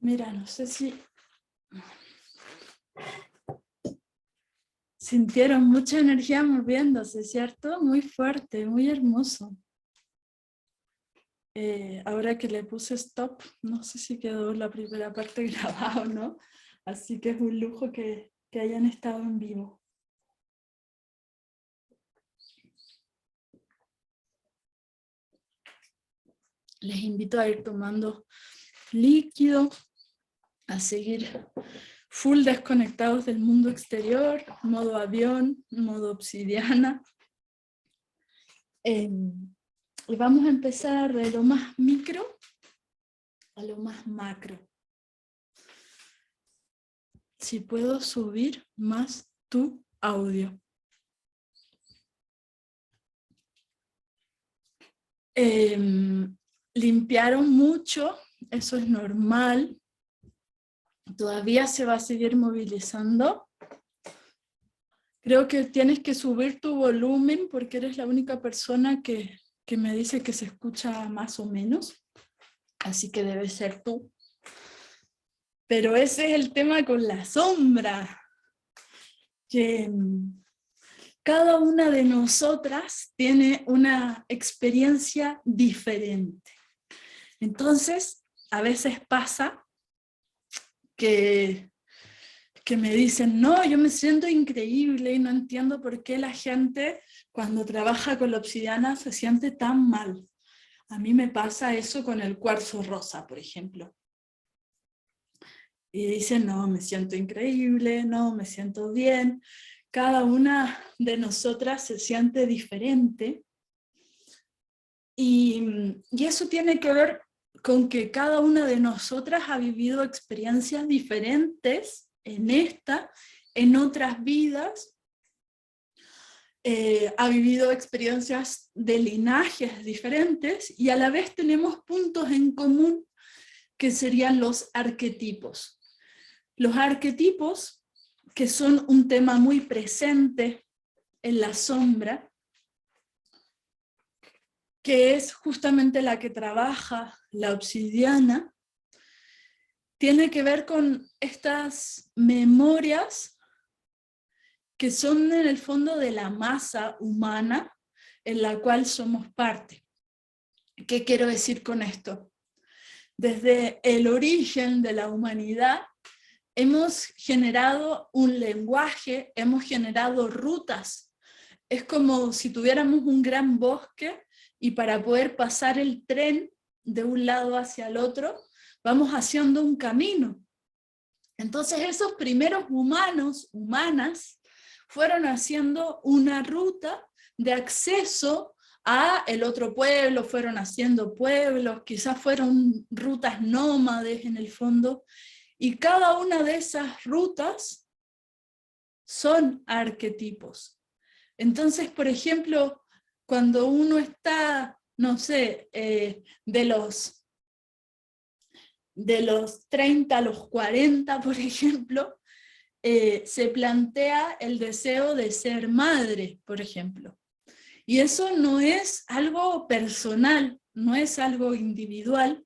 Mira, no sé si sintieron mucha energía moviéndose, ¿cierto? Muy fuerte, muy hermoso. Ahora que le puse stop, no sé si quedó la primera parte grabada o no, así que es un lujo que hayan estado en vivo. Les invito a ir tomando líquido, a seguir full desconectados del mundo exterior, modo avión, modo obsidiana. Y vamos a empezar de lo más micro a lo más macro. Si puedo subir más tu audio. Limpiaron mucho, eso es normal. Todavía se va a seguir movilizando. Creo que tienes que subir tu volumen porque eres la única persona que me dice que se escucha más o menos. Así que debe ser tú. Pero ese es el tema con la sombra. Que cada una de nosotras tiene una experiencia diferente. Entonces, a veces pasa que me dicen, no, yo me siento increíble y no entiendo por qué la gente cuando trabaja con la obsidiana se siente tan mal. A mí me pasa eso con el cuarzo rosa, por ejemplo. Y dicen, no, me siento increíble, no, me siento bien. Cada una de nosotras se siente diferente. Y eso tiene que ver con que cada una de nosotras ha vivido experiencias diferentes en esta, en otras vidas, ha vivido experiencias de linajes diferentes y a la vez tenemos puntos en común que serían los arquetipos. Los arquetipos, que son un tema muy presente en la sombra, que es justamente la que trabaja la obsidiana, tiene que ver con estas memorias que son en el fondo de la masa humana en la cual somos parte. ¿Qué quiero decir con esto? Desde el origen de la humanidad hemos generado un lenguaje, hemos generado rutas. Es como si tuviéramos un gran bosque y para poder pasar el tren de un lado hacia el otro, vamos haciendo un camino. Entonces esos primeros humanos, humanas, fueron haciendo una ruta de acceso a el otro pueblo, fueron haciendo pueblos, quizás fueron rutas nómades en el fondo, y cada una de esas rutas son arquetipos. Entonces, por ejemplo, cuando uno está, no sé, de los 30 a los 40, por ejemplo, se plantea el deseo de ser madre, por ejemplo. Y eso no es algo personal, no es algo individual,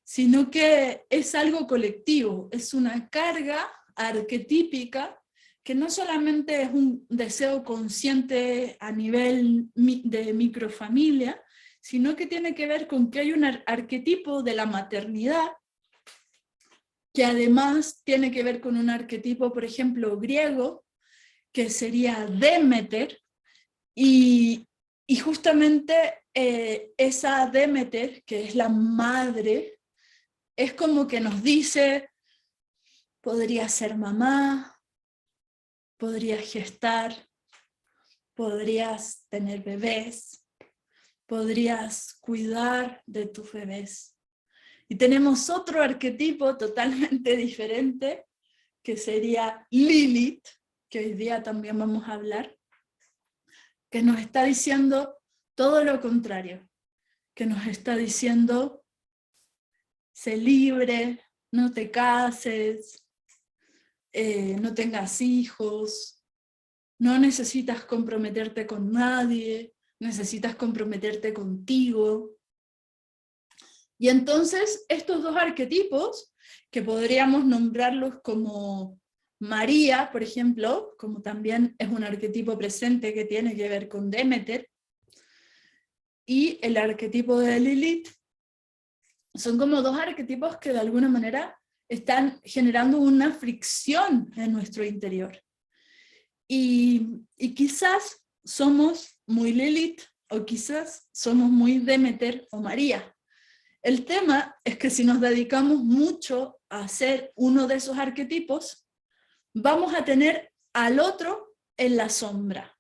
sino que es algo colectivo, es una carga arquetípica que no solamente es un deseo consciente a nivel de microfamilia, sino que tiene que ver con que hay un arquetipo de la maternidad, que además tiene que ver con un arquetipo, por ejemplo, griego, que sería Demeter, y justamente esa Demeter, que es la madre, es como que nos dice, podrías ser mamá, podrías gestar, podrías tener bebés, podrías cuidar de tus bebés. Y tenemos otro arquetipo totalmente diferente, que sería Lilith, que hoy día también vamos a hablar, que nos está diciendo todo lo contrario, que nos está diciendo, sé libre, no te cases, no tengas hijos, no necesitas comprometerte con nadie, necesitas comprometerte contigo. Y entonces estos dos arquetipos que podríamos nombrarlos como María, por ejemplo, como también es un arquetipo presente que tiene que ver con Demeter, y el arquetipo de Lilith, son como dos arquetipos que de alguna manera están generando una fricción en nuestro interior. Y quizás somos muy Lilith, o quizás somos muy Demeter o María. El tema es que si nos dedicamos mucho a ser uno de esos arquetipos, vamos a tener al otro en la sombra.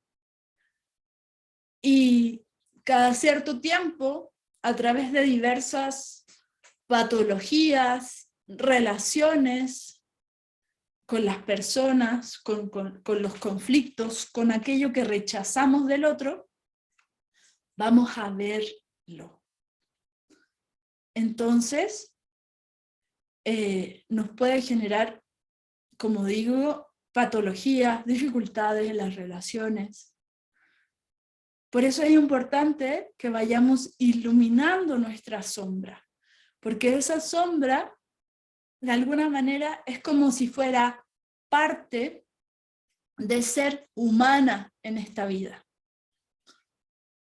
Y cada cierto tiempo, a través de diversas patologías, relaciones con las personas, con los conflictos, con aquello que rechazamos del otro, vamos a verlo. Entonces, nos puede generar, como digo, patologías, dificultades en las relaciones. Por eso es importante que vayamos iluminando nuestra sombra, porque esa sombra, de alguna manera, es como si fuera parte de ser humana en esta vida.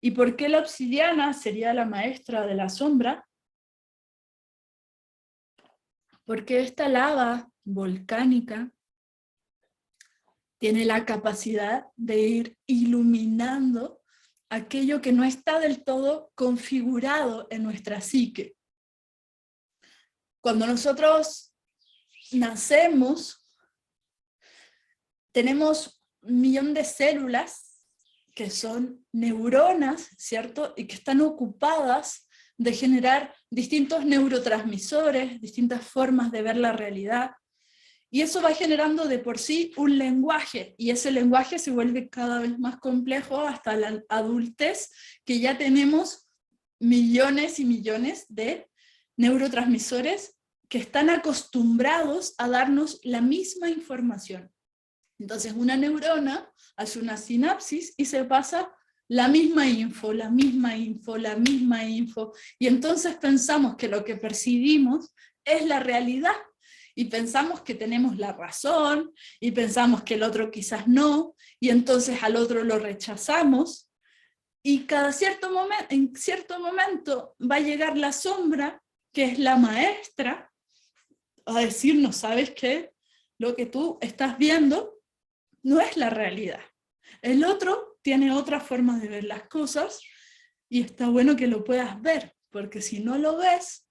¿Y por qué la obsidiana sería la maestra de la sombra? Porque esta lava volcánica tiene la capacidad de ir iluminando aquello que no está del todo configurado en nuestra psique. Cuando nosotros nacemos, tenemos 1.000.000 de células que son neuronas, ¿cierto? Y que están ocupadas de generar distintos neurotransmisores, distintas formas de ver la realidad. Y eso va generando de por sí un lenguaje, y ese lenguaje se vuelve cada vez más complejo hasta la adultez, que ya tenemos millones y millones de neurotransmisores que están acostumbrados a darnos la misma información. Entonces una neurona hace una sinapsis y se pasa la misma info, la misma info, la misma info, y entonces pensamos que lo que percibimos es la realidad, y pensamos que tenemos la razón, y pensamos que el otro quizás no, y entonces al otro lo rechazamos, y en cierto momento va a llegar la sombra, que es la maestra, a decirnos, ¿sabes qué? Lo que tú estás viendo no es la realidad. El otro tiene otra forma de ver las cosas, y está bueno que lo puedas ver, porque si no lo ves,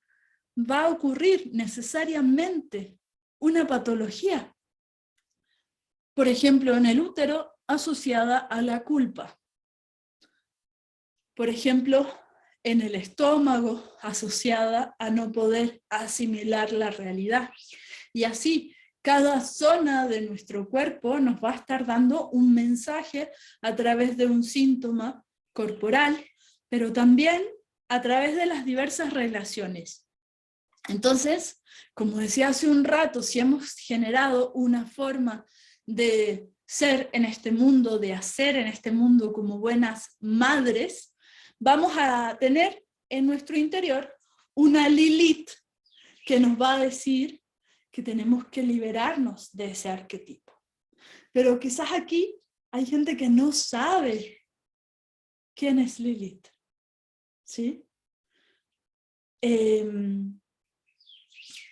va a ocurrir necesariamente una patología. Por ejemplo, en el útero, asociada a la culpa. Por ejemplo, en el estómago, asociada a no poder asimilar la realidad. Y así, cada zona de nuestro cuerpo nos va a estar dando un mensaje a través de un síntoma corporal, pero también a través de las diversas relaciones. Entonces, como decía hace un rato, si hemos generado una forma de ser en este mundo, de hacer en este mundo como buenas madres, vamos a tener en nuestro interior una Lilith que nos va a decir que tenemos que liberarnos de ese arquetipo. Pero quizás aquí hay gente que no sabe quién es Lilith, ¿sí?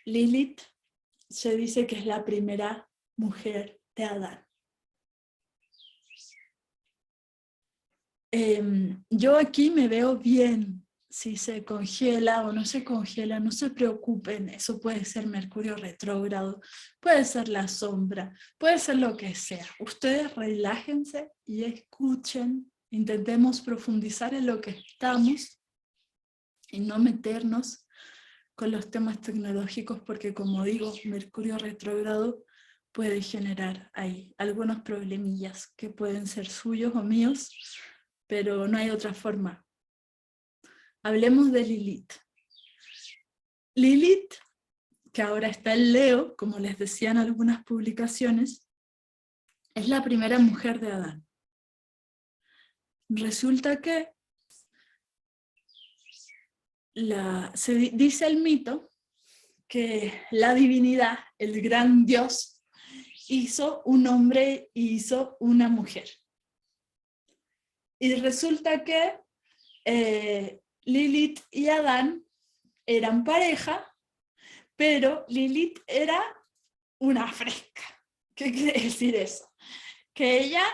Lilith se dice que es la primera mujer de Adán. Yo aquí me veo bien. Si se congela o no se congela, no se preocupen, eso puede ser Mercurio retrógrado, puede ser la sombra, puede ser lo que sea. Ustedes relájense y escuchen, intentemos profundizar en lo que estamos y no meternos con los temas tecnológicos, porque como digo, Mercurio retrógrado puede generar ahí algunos problemillas que pueden ser suyos o míos, pero no hay otra forma. Hablemos de Lilith. Lilith, que ahora está en Leo, como les decía en algunas publicaciones, es la primera mujer de Adán. Resulta que se dice el mito que la divinidad, el gran Dios, hizo un hombre y hizo una mujer. Y resulta que Lilith y Adán eran pareja, pero Lilith era una fresca. ¿Qué quiere decir eso? Que ella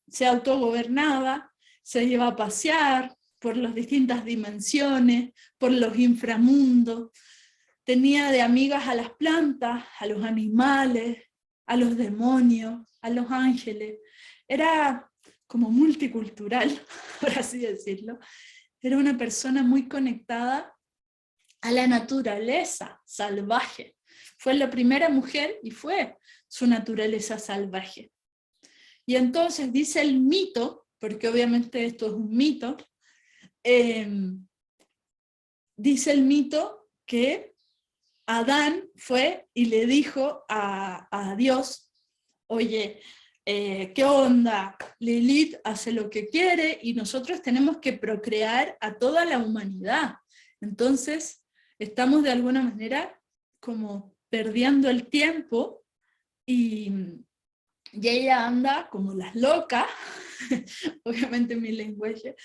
se autogobernaba, se iba a pasear por las distintas dimensiones, por los inframundos, tenía de amigas a las plantas, a los animales, a los demonios, a los ángeles. Era como multicultural, por así decirlo. Era una persona muy conectada a la naturaleza salvaje. Fue la primera mujer y fue su naturaleza salvaje. Y entonces dice el mito, porque obviamente esto es un mito, dice el mito que Adán fue y le dijo a Dios, oye, ¿qué onda? Lilith hace lo que quiere y nosotros tenemos que procrear a toda la humanidad. Entonces, estamos de alguna manera como perdiendo el tiempo y ella anda como las locas, obviamente mi lenguaje,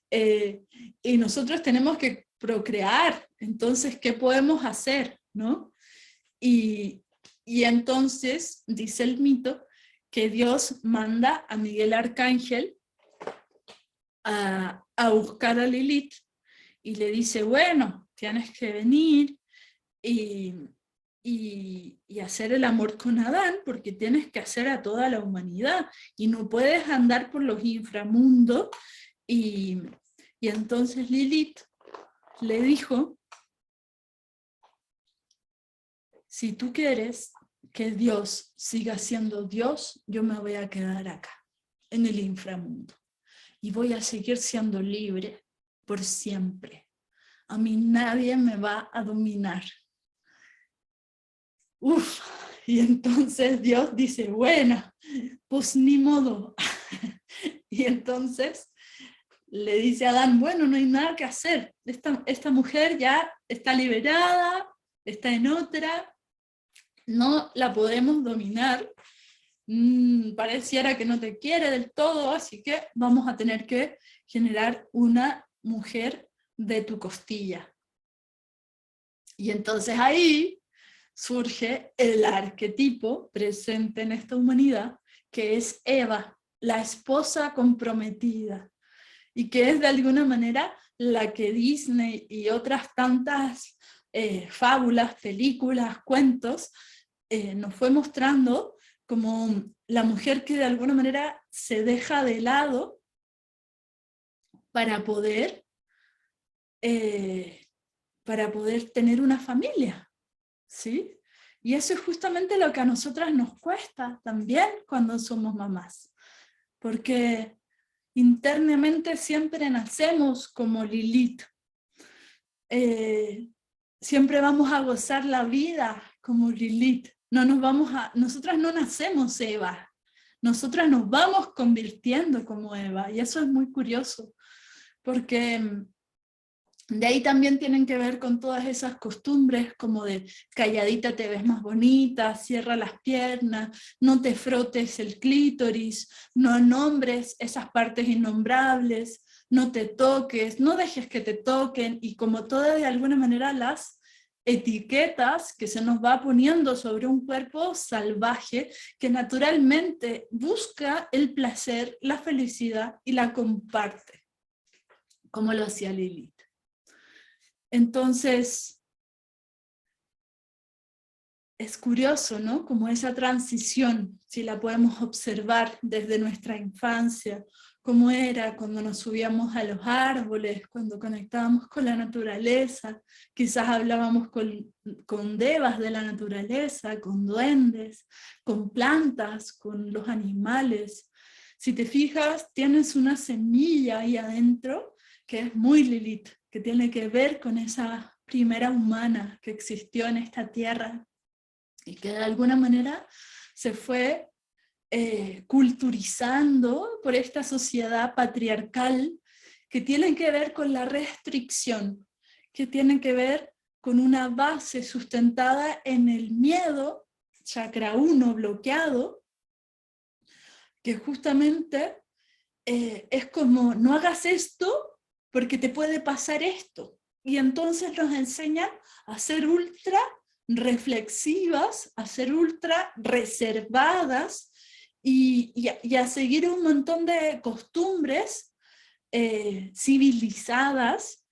y nosotros tenemos que procrear, entonces, ¿qué podemos hacer? ¿No? Y entonces, dice el mito, que Dios manda a Miguel Arcángel a buscar a Lilith, y le dice, bueno, tienes que venir y hacer el amor con Adán, porque tienes que hacer a toda la humanidad, y no puedes andar por los inframundos. Y entonces Lilith le dijo, si tú quieres que Dios siga siendo Dios, yo me voy a quedar acá, en el inframundo, y voy a seguir siendo libre por siempre. A mí nadie me va a dominar. Uf, y entonces Dios dice, bueno, pues ni modo. Y entonces le dice a Adán, bueno, no hay nada que hacer. Esta mujer ya está liberada, está en otra, no la podemos dominar. Pareciera que no te quiere del todo, así que vamos a tener que generar una mujer de tu costilla. Y entonces ahí surge el arquetipo presente en esta humanidad, que es Eva, la esposa comprometida, y que es de alguna manera la que Disney y otras tantas fábulas, películas, cuentos, nos fue mostrando como la mujer que de alguna manera se deja de lado para poder tener una familia, ¿sí? Y eso es justamente lo que a nosotras nos cuesta también cuando somos mamás, porque internamente siempre nacemos como Lilith, siempre vamos a gozar la vida como Lilith, nosotras no nacemos Eva, nosotras nos vamos convirtiendo como Eva, y eso es muy curioso, porque de ahí también tienen que ver con todas esas costumbres como de calladita te ves más bonita, cierra las piernas, no te frotes el clítoris, no nombres esas partes innombrables, no te toques, no dejes que te toquen, y como todas de alguna manera las etiquetas que se nos va poniendo sobre un cuerpo salvaje que naturalmente busca el placer, la felicidad y la comparte, como lo hacía Lilith. Entonces, es curioso, ¿no? Como esa transición, si la podemos observar desde nuestra infancia, cómo era cuando nos subíamos a los árboles, cuando conectábamos con la naturaleza, quizás hablábamos con devas de la naturaleza, con duendes, con plantas, con los animales. Si te fijas, tienes una semilla ahí adentro que es muy Lilith, que tiene que ver con esa primera humana que existió en esta tierra y que de alguna manera se fue culturizando por esta sociedad patriarcal, que tiene que ver con la restricción, que tiene que ver con una base sustentada en el miedo, chakra 1 bloqueado, que justamente es como, no hagas esto porque te puede pasar esto. Y entonces nos enseñan a ser ultra reflexivas, a ser ultra reservadas y a seguir un montón de costumbres civilizadas.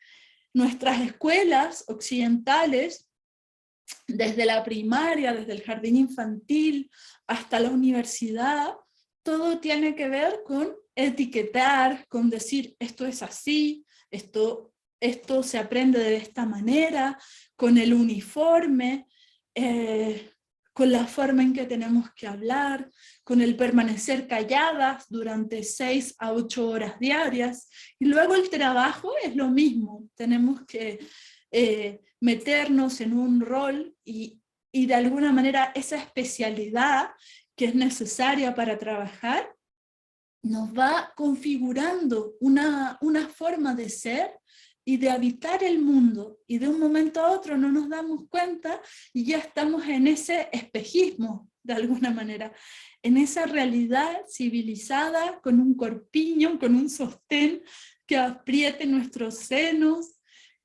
Nuestras escuelas occidentales, desde la primaria, desde el jardín infantil hasta la universidad, todo tiene que ver con etiquetar, con decir esto es así, esto se aprende de esta manera, con el uniforme, con la forma en que tenemos que hablar, con el permanecer calladas durante 6 a 8 horas diarias. Y luego el trabajo es lo mismo, tenemos que meternos en un rol y de alguna manera esa especialidad que es necesaria para trabajar nos va configurando una forma de ser y de habitar el mundo, y de un momento a otro no nos damos cuenta y ya estamos en ese espejismo, de alguna manera, en esa realidad civilizada, con un corpiño, con un sostén que apriete nuestros senos,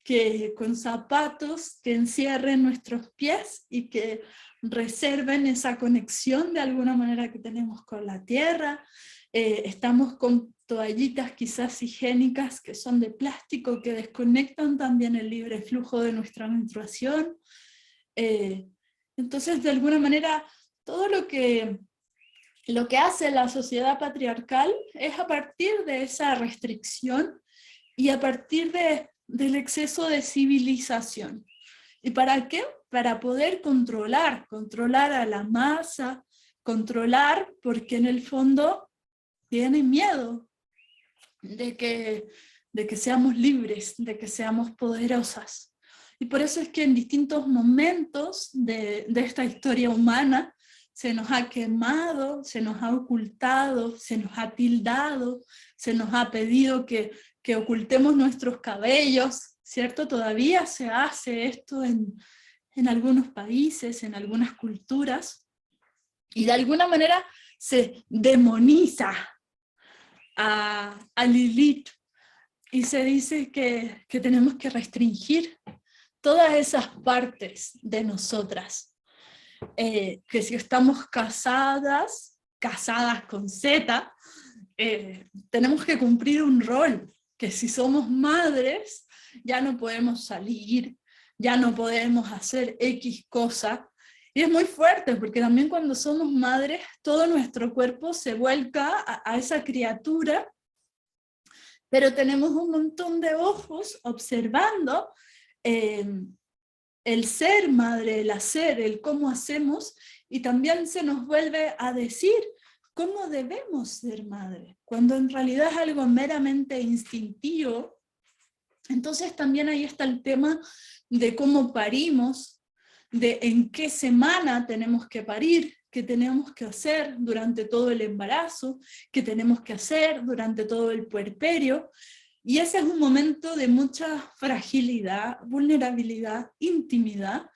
que con zapatos que encierren nuestros pies y que reserven esa conexión de alguna manera que tenemos con la tierra. Estamos con toallitas quizás higiénicas que son de plástico, que desconectan también el libre flujo de nuestra menstruación. Entonces, de alguna manera, todo lo que hace la sociedad patriarcal es a partir de esa restricción y a partir del exceso de civilización. ¿Y para qué? Para poder controlar a la masa, controlar porque en el fondo tienen miedo de que seamos libres, de que seamos poderosas. Y por eso es que en distintos momentos de esta historia humana se nos ha quemado, se nos ha ocultado, se nos ha tildado, se nos ha pedido que ocultemos nuestros cabellos, ¿cierto? Todavía se hace esto en algunos países, en algunas culturas, y de alguna manera se demoniza a Lilith, y se dice que tenemos que restringir todas esas partes de nosotras, que si estamos casadas con Z, tenemos que cumplir un rol, que si somos madres ya no podemos salir, ya no podemos hacer X cosa. Y es muy fuerte, porque también cuando somos madres, todo nuestro cuerpo se vuelca a esa criatura, pero tenemos un montón de ojos observando el ser madre, el hacer, el cómo hacemos, y también se nos vuelve a decir cómo debemos ser madre, cuando en realidad es algo meramente instintivo. Entonces también ahí está el tema de cómo parimos, de en qué semana tenemos que parir, qué tenemos que hacer durante todo el embarazo, qué tenemos que hacer durante todo el puerperio. Y ese es un momento de mucha fragilidad, vulnerabilidad, intimidad,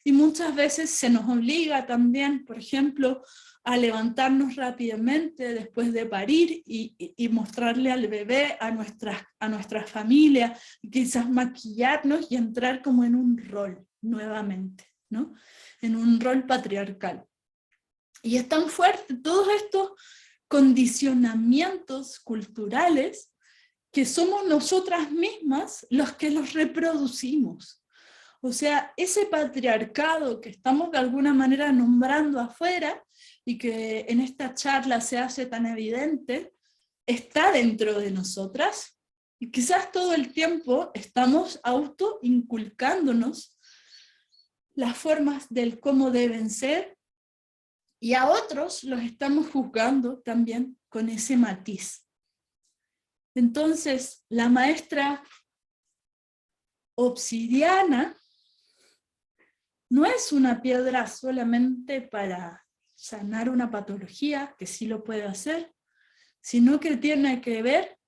y muchas veces se nos obliga también, por ejemplo, a levantarnos rápidamente después de parir y mostrarle al bebé, a nuestra familia, quizás maquillarnos y entrar como en un rol nuevamente, ¿no? En un rol patriarcal. Y es tan fuerte todos estos condicionamientos culturales que somos nosotras mismas los que los reproducimos. O sea, ese patriarcado que estamos de alguna manera nombrando afuera y que en esta charla se hace tan evidente, está dentro de nosotras, y quizás todo el tiempo estamos autoinculcándonos las formas del cómo deben ser, y a otros los estamos juzgando también con ese matiz. Entonces, la maestra obsidiana no es una piedra solamente para sanar una patología, que sí lo puede hacer, sino que tiene que ver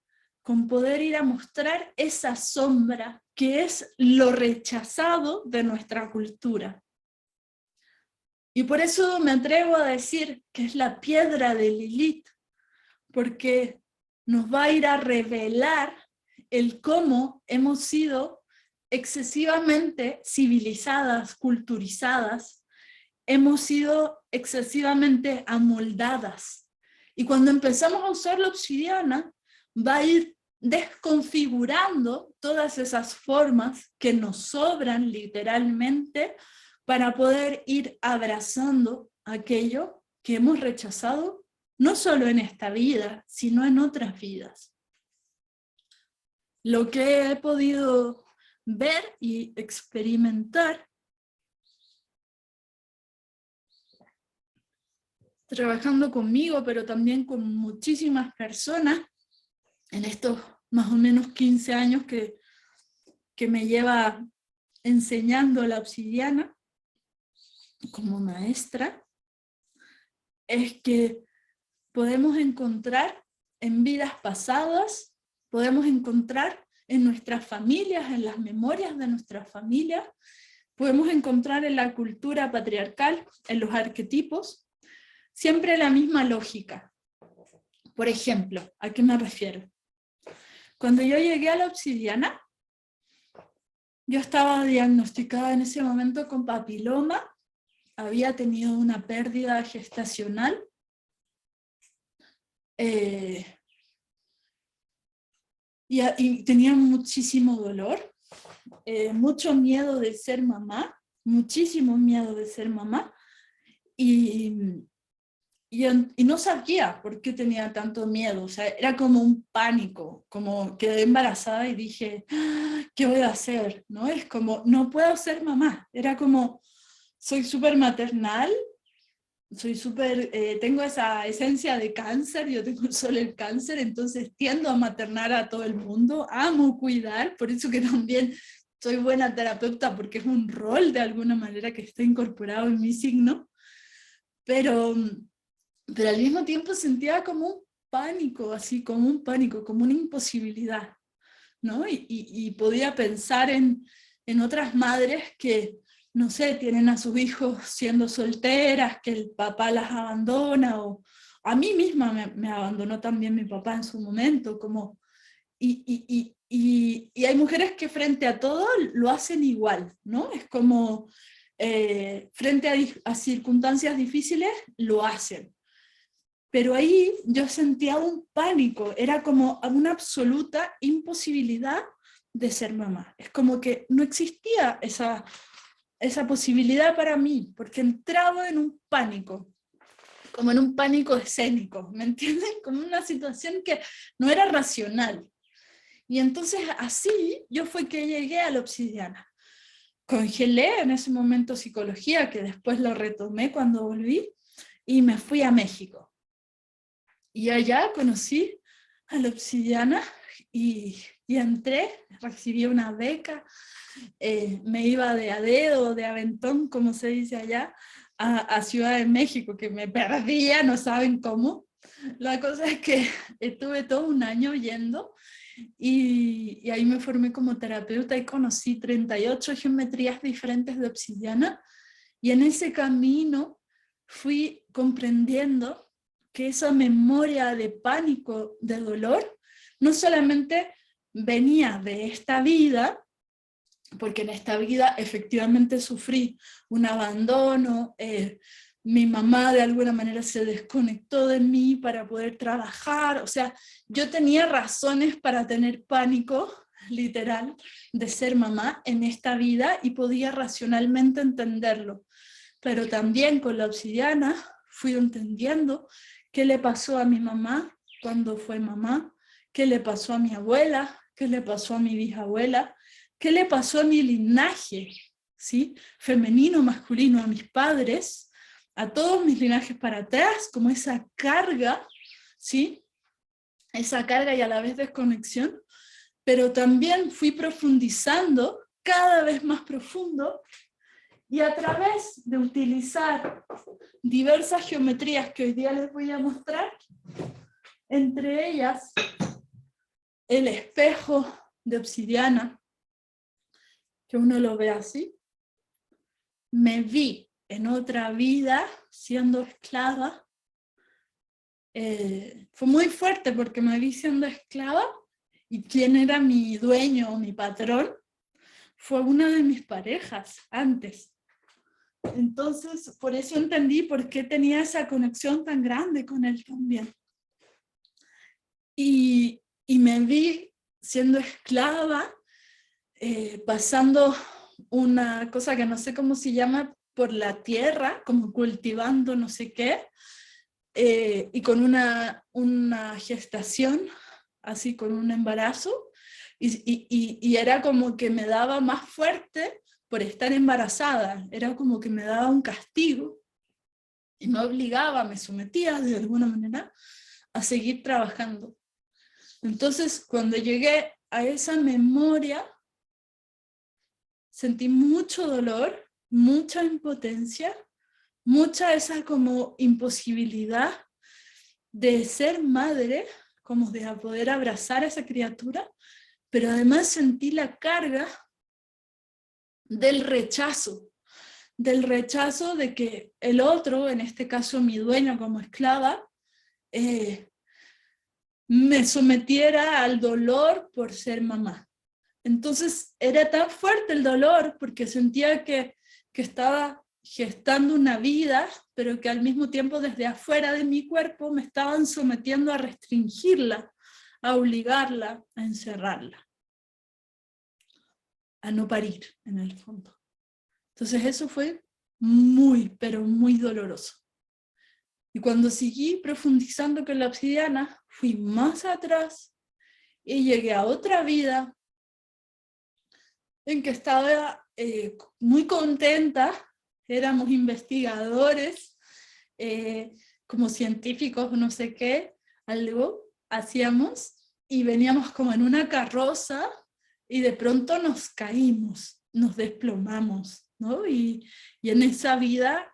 con poder ir a mostrar esa sombra que es lo rechazado de nuestra cultura. Y por eso me atrevo a decir que es la piedra de Lilith, porque nos va a ir a revelar el cómo hemos sido excesivamente civilizadas, culturizadas, hemos sido excesivamente amoldadas. Y cuando empezamos a usar la obsidiana, va a ir desconfigurando todas esas formas que nos sobran literalmente para poder ir abrazando aquello que hemos rechazado, no solo en esta vida, sino en otras vidas. Lo que he podido ver y experimentar trabajando conmigo, pero también con muchísimas personas en estos más o menos 15 años que me lleva enseñando la obsidiana como maestra, es que podemos encontrar en vidas pasadas, podemos encontrar en nuestras familias, en las memorias de nuestras familias, podemos encontrar en la cultura patriarcal, en los arquetipos, siempre la misma lógica. Por ejemplo, ¿a qué me refiero? Cuando yo llegué a la obsidiana, yo estaba diagnosticada en ese momento con papiloma, había tenido una pérdida gestacional, y tenía muchísimo dolor, mucho miedo de ser mamá, muchísimo miedo de ser mamá, y no sabía por qué tenía tanto miedo, o sea, era como un pánico, como quedé embarazada y dije, ¿qué voy a hacer? ¿No? Es como, no puedo ser mamá, era como, soy súper maternal, soy súper, tengo esa esencia de cáncer, yo tengo solo el cáncer, entonces tiendo a maternar a todo el mundo, amo cuidar, por eso que también soy buena terapeuta, porque es un rol de alguna manera que está incorporado en mi signo, pero al mismo tiempo sentía como un pánico, así como un pánico, como una imposibilidad, ¿no? Y podía pensar en otras madres que, no sé, tienen a sus hijos siendo solteras, que el papá las abandona, o a mí misma me abandonó también mi papá en su momento, como, y hay mujeres que frente a todo lo hacen igual, ¿no? Es como, frente a circunstancias difíciles, lo hacen. Pero ahí yo sentía un pánico, era como una absoluta imposibilidad de ser mamá. Es como que no existía esa posibilidad para mí, porque entraba en un pánico, como en un pánico escénico, ¿me entienden? Como una situación que no era racional. Y entonces así yo fue que llegué a la obsidiana. Congelé en ese momento psicología, que después lo retomé cuando volví, y me fui a México. Y allá conocí a la obsidiana y entré, recibí una beca, me iba de a dedo, de aventón, como se dice allá, a Ciudad de México, que me perdía, no saben cómo. La cosa es que estuve todo un año yendo y ahí me formé como terapeuta y conocí 38 geometrías diferentes de obsidiana, y en ese camino fui comprendiendo que esa memoria de pánico, de dolor, no solamente venía de esta vida, porque en esta vida efectivamente sufrí un abandono, mi mamá de alguna manera se desconectó de mí para poder trabajar, o sea, yo tenía razones para tener pánico, literal, de ser mamá en esta vida y podía racionalmente entenderlo, pero también con la obsidiana fui entendiendo qué le pasó a mi mamá cuando fue mamá, qué le pasó a mi abuela, qué le pasó a mi bisabuela, qué le pasó a mi linaje, ¿sí? Femenino, masculino, a mis padres, a todos mis linajes para atrás, como esa carga, ¿sí? Esa carga y a la vez desconexión, pero también fui profundizando cada vez más profundo, y a través de utilizar diversas geometrías que hoy día les voy a mostrar, entre ellas el espejo de obsidiana, que uno lo ve así, me vi en otra vida siendo esclava. Fue muy fuerte porque me vi siendo esclava y quién era mi dueño o mi patrón fue una de mis parejas antes. Entonces, por eso entendí por qué tenía esa conexión tan grande con él también. Y me vi siendo esclava, pasando una cosa que no sé cómo se llama, por la tierra, como cultivando no sé qué, y con una gestación, así con un embarazo, y era como que me daba más fuerte por estar embarazada, era como que me daba un castigo, y me obligaba, me sometía de alguna manera a seguir trabajando. Entonces, cuando llegué a esa memoria, sentí mucho dolor, mucha impotencia, mucha esa como imposibilidad de ser madre, como de poder abrazar a esa criatura, pero además sentí la carga del rechazo de que el otro, en este caso mi dueño como esclava, me sometiera al dolor por ser mamá. Entonces era tan fuerte el dolor porque sentía que estaba gestando una vida, pero que al mismo tiempo desde afuera de mi cuerpo me estaban sometiendo a restringirla, a obligarla, a encerrarla, a no parir en el fondo. Entonces eso fue muy, pero muy doloroso. Y cuando seguí profundizando con la obsidiana, fui más atrás y llegué a otra vida en que estaba muy contenta, éramos investigadores, como científicos, no sé qué, algo hacíamos, y veníamos como en una carroza, y de pronto nos caímos, nos desplomamos, ¿no? Y en esa vida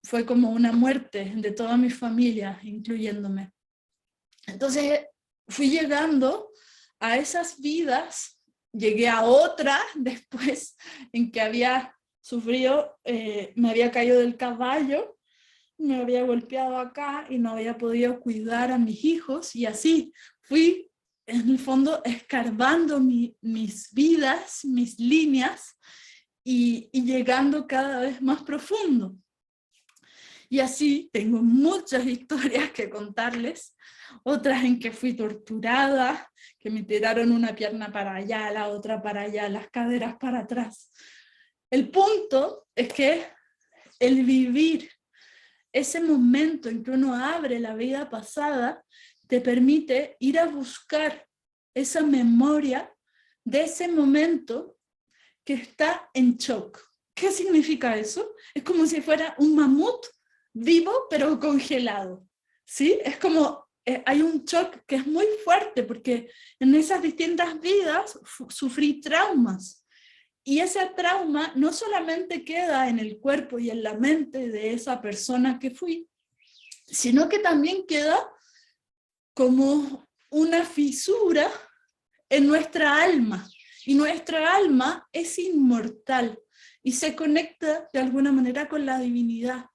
fue como una muerte de toda mi familia, incluyéndome. Entonces fui llegando a esas vidas, llegué a otra después en que había sufrido, me había caído del caballo, me había golpeado acá y no había podido cuidar a mis hijos, y así fui en el fondo escarbando mis vidas, mis líneas, y llegando cada vez más profundo. Y así tengo muchas historias que contarles, otras en que fui torturada, que me tiraron una pierna para allá, la otra para allá, las caderas para atrás. El punto es que el vivir ese momento en que uno abre la vida pasada te permite ir a buscar esa memoria de ese momento que está en shock. ¿Qué significa eso? Es como si fuera un mamut vivo pero congelado, ¿sí? Es como, hay un shock que es muy fuerte porque en esas distintas vidas sufrí traumas, y ese trauma no solamente queda en el cuerpo y en la mente de esa persona que fui, sino que también queda como una fisura en nuestra alma, y nuestra alma es inmortal y se conecta de alguna manera con la divinidad.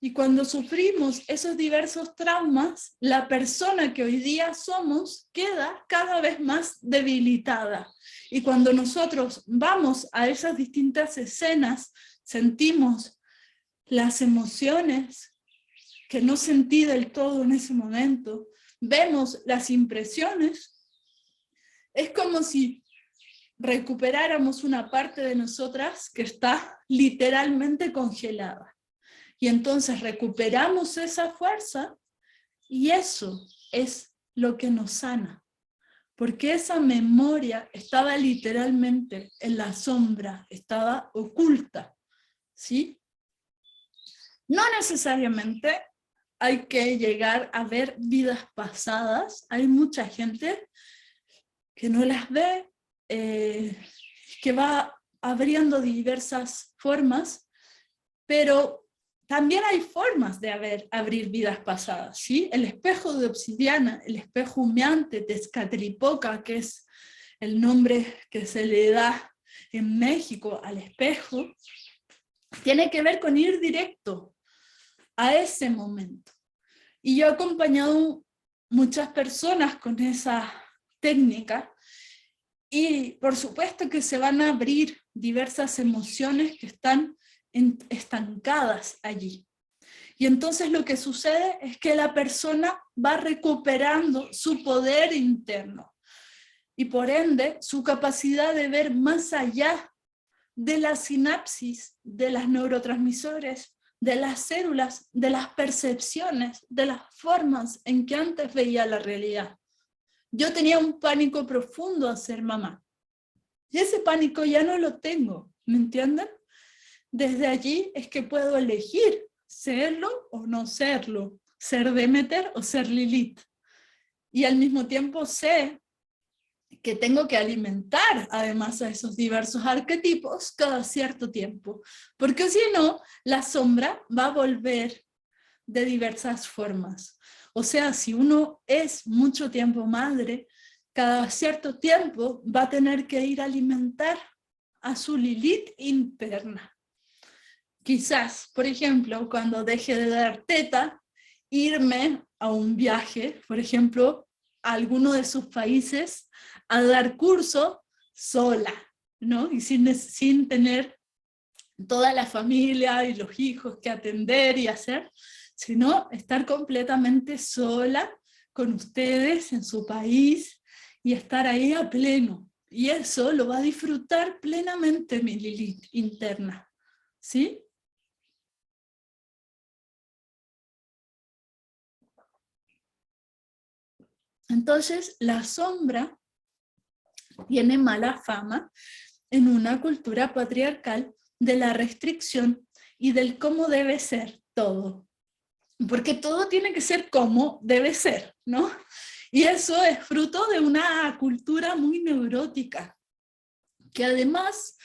Y cuando sufrimos esos diversos traumas, la persona que hoy día somos queda cada vez más debilitada. Y cuando nosotros vamos a esas distintas escenas, sentimos las emociones que no sentí del todo en ese momento, vemos las impresiones, es como si recuperáramos una parte de nosotras que está literalmente congelada. Y entonces recuperamos esa fuerza, y eso es lo que nos sana. Porque esa memoria estaba literalmente en la sombra, estaba oculta, ¿sí? No necesariamente hay que llegar a ver vidas pasadas. Hay mucha gente que no las ve, que va abriendo diversas formas, pero también hay formas de abrir vidas pasadas, ¿sí? El espejo de obsidiana, el espejo humeante, Tezcatlipoca, que es el nombre que se le da en México al espejo, tiene que ver con ir directo a ese momento. Y yo he acompañado muchas personas con esa técnica, y por supuesto que se van a abrir diversas emociones que están estancadas allí. Y entonces lo que sucede es que la persona va recuperando su poder interno y por ende su capacidad de ver más allá de la sinapsis, de los neurotransmisores, de las células, de las percepciones, de las formas en que antes veía la realidad. Yo tenía un pánico profundo a ser mamá. Y ese pánico ya no lo tengo, ¿me entienden? Desde allí es que puedo elegir serlo o no serlo, ser Demeter o ser Lilith. Y al mismo tiempo sé que tengo que alimentar además a esos diversos arquetipos cada cierto tiempo, porque si no, la sombra va a volver de diversas formas. O sea, si uno es mucho tiempo madre, cada cierto tiempo va a tener que ir a alimentar a su Lilith interna. Quizás, por ejemplo, cuando deje de dar teta, irme a un viaje, por ejemplo, a alguno de sus países, a dar curso sola, ¿no? Y sin tener toda la familia y los hijos que atender y hacer, sino estar completamente sola con ustedes en su país y estar ahí a pleno. Y eso lo va a disfrutar plenamente mi Lilith interna, ¿sí? Entonces, la sombra tiene mala fama en una cultura patriarcal de la restricción y del cómo debe ser todo. Porque todo tiene que ser como debe ser, ¿no? Y eso es fruto de una cultura muy neurótica, que además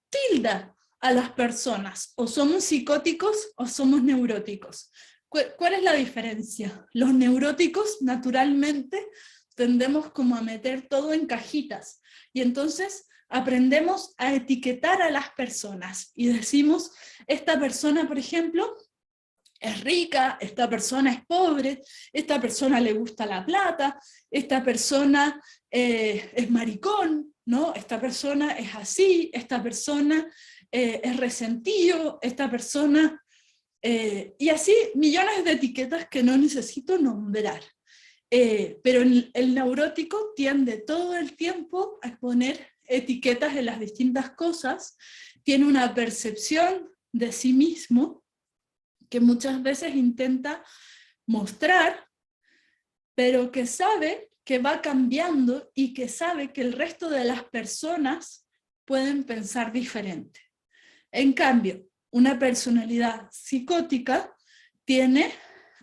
tilda a las personas, o somos psicóticos o somos neuróticos. ¿Cuál es la diferencia? Los neuróticos naturalmente tendemos como a meter todo en cajitas, y entonces aprendemos a etiquetar a las personas, y decimos, esta persona, por ejemplo, es rica, esta persona es pobre, esta persona le gusta la plata, esta persona es maricón, ¿no? Esta persona es así, esta persona es resentido, esta persona... y así millones de etiquetas que no necesito nombrar. Pero el neurótico tiende todo el tiempo a poner etiquetas en las distintas cosas, tiene una percepción de sí mismo que muchas veces intenta mostrar, pero que sabe que va cambiando y que sabe que el resto de las personas pueden pensar diferente. En cambio, una personalidad psicótica tiene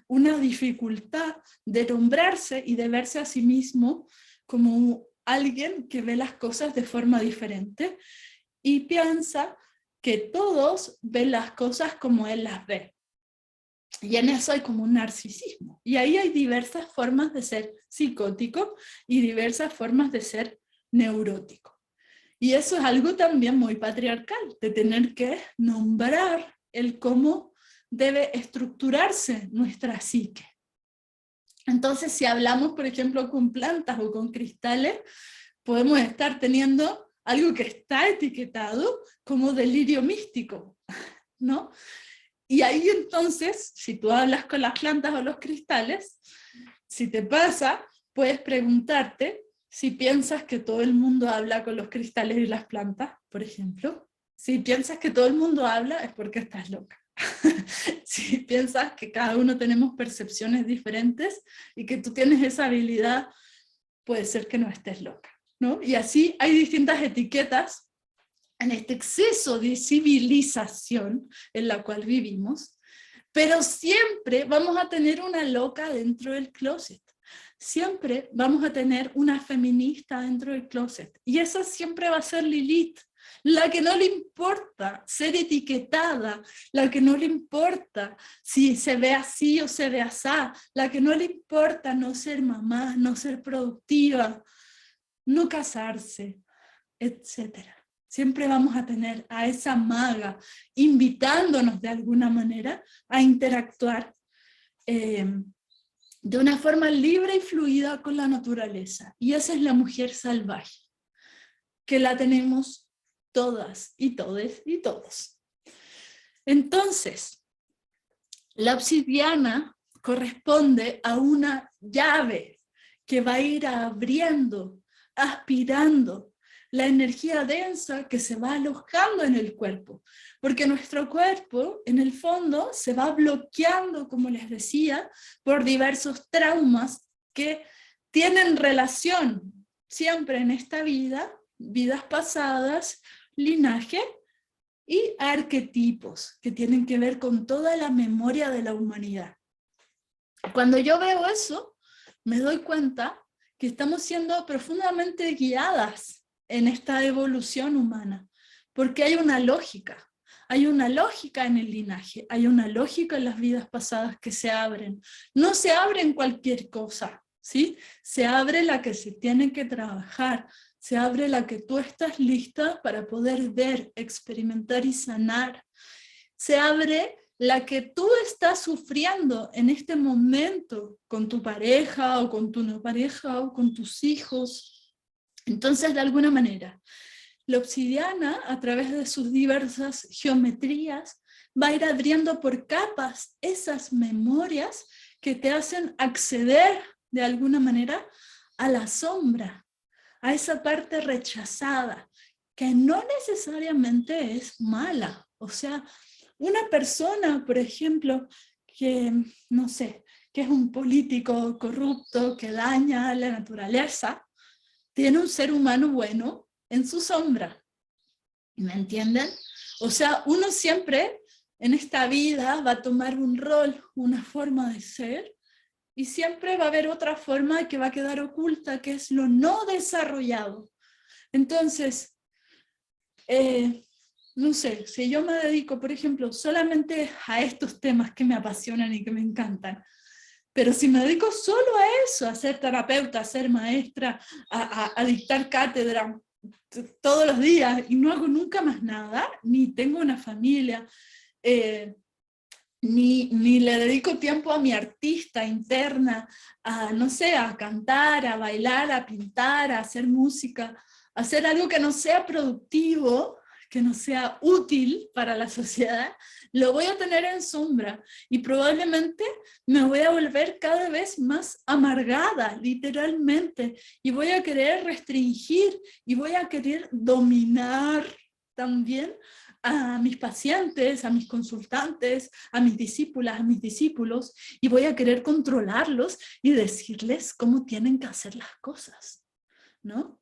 una dificultad de nombrarse y de verse a sí mismo como alguien que ve las cosas de forma diferente y piensa que todos ven las cosas como él las ve. Y en eso hay como un narcisismo. Y ahí hay diversas formas de ser psicótico y diversas formas de ser neurótico. Y eso es algo también muy patriarcal, de tener que nombrar el cómo debe estructurarse nuestra psique. Entonces, si hablamos, por ejemplo, con plantas o con cristales, podemos estar teniendo algo que está etiquetado como delirio místico, ¿no? Y ahí entonces, si tú hablas con las plantas o los cristales, si te pasa, puedes preguntarte si piensas que todo el mundo habla con los cristales y las plantas, por ejemplo. Si piensas que todo el mundo habla, es porque estás loca. Si piensas que cada uno tenemos percepciones diferentes y que tú tienes esa habilidad, puede ser que no estés loca, ¿no? Y así hay distintas etiquetas en este exceso de civilización en la cual vivimos, pero siempre vamos a tener una loca dentro del closet. siempre vamos a tener una feminista dentro del closet. Y esa siempre va a ser Lilith, la que no le importa ser etiquetada, la que no le importa si se ve así o se ve asá, la que no le importa no ser mamá, no ser productiva, no casarse, etcétera. Siempre vamos a tener a esa maga invitándonos de alguna manera a interactuar de una forma libre y fluida con la naturaleza. Y esa es la mujer salvaje, que la tenemos todas y todes y todos. Entonces, la obsidiana corresponde a una llave que va a ir abriendo, aspirando la energía densa que se va alojando en el cuerpo, porque nuestro cuerpo, en el fondo, se va bloqueando, como les decía, por diversos traumas que tienen relación siempre en esta vida, vidas pasadas, linaje y arquetipos que tienen que ver con toda la memoria de la humanidad. Cuando yo veo eso, me doy cuenta que estamos siendo profundamente guiadas en esta evolución humana, porque hay una lógica en el linaje, hay una lógica en las vidas pasadas que se abren. No se abren cualquier cosa, ¿sí? Se abre la que se tiene que trabajar, se abre la que tú estás lista para poder ver, experimentar y sanar. Se abre la que tú estás sufriendo en este momento con tu pareja o con tu no pareja o con tus hijos. Entonces, de alguna manera, la obsidiana, a través de sus diversas geometrías, va a ir abriendo por capas esas memorias que te hacen acceder de alguna manera a la sombra, a esa parte rechazada, que no necesariamente es mala. O sea, una persona, por ejemplo, que, no sé, que es un político corrupto, que daña a la naturaleza, tiene un ser humano bueno en su sombra. ¿Me entienden? O sea, uno siempre en esta vida va a tomar un rol, una forma de ser, y siempre va a haber otra forma que va a quedar oculta, que es lo no desarrollado. Entonces, no sé, si yo me dedico, por ejemplo, solamente a estos temas que me apasionan y que me encantan, pero si me dedico solo a eso, a ser terapeuta, a ser maestra, a dictar cátedra todos los días y no hago nunca más nada, ni tengo una familia, ni le dedico tiempo a mi artista interna, a, no sé, a cantar, a bailar, a pintar, a hacer música, a hacer algo que no sea productivo, que no sea útil para la sociedad, lo voy a tener en sombra y probablemente me voy a volver cada vez más amargada, literalmente, y voy a querer restringir y voy a querer dominar también a mis pacientes, a mis consultantes, a mis discípulas, a mis discípulos, y voy a querer controlarlos y decirles cómo tienen que hacer las cosas, ¿no?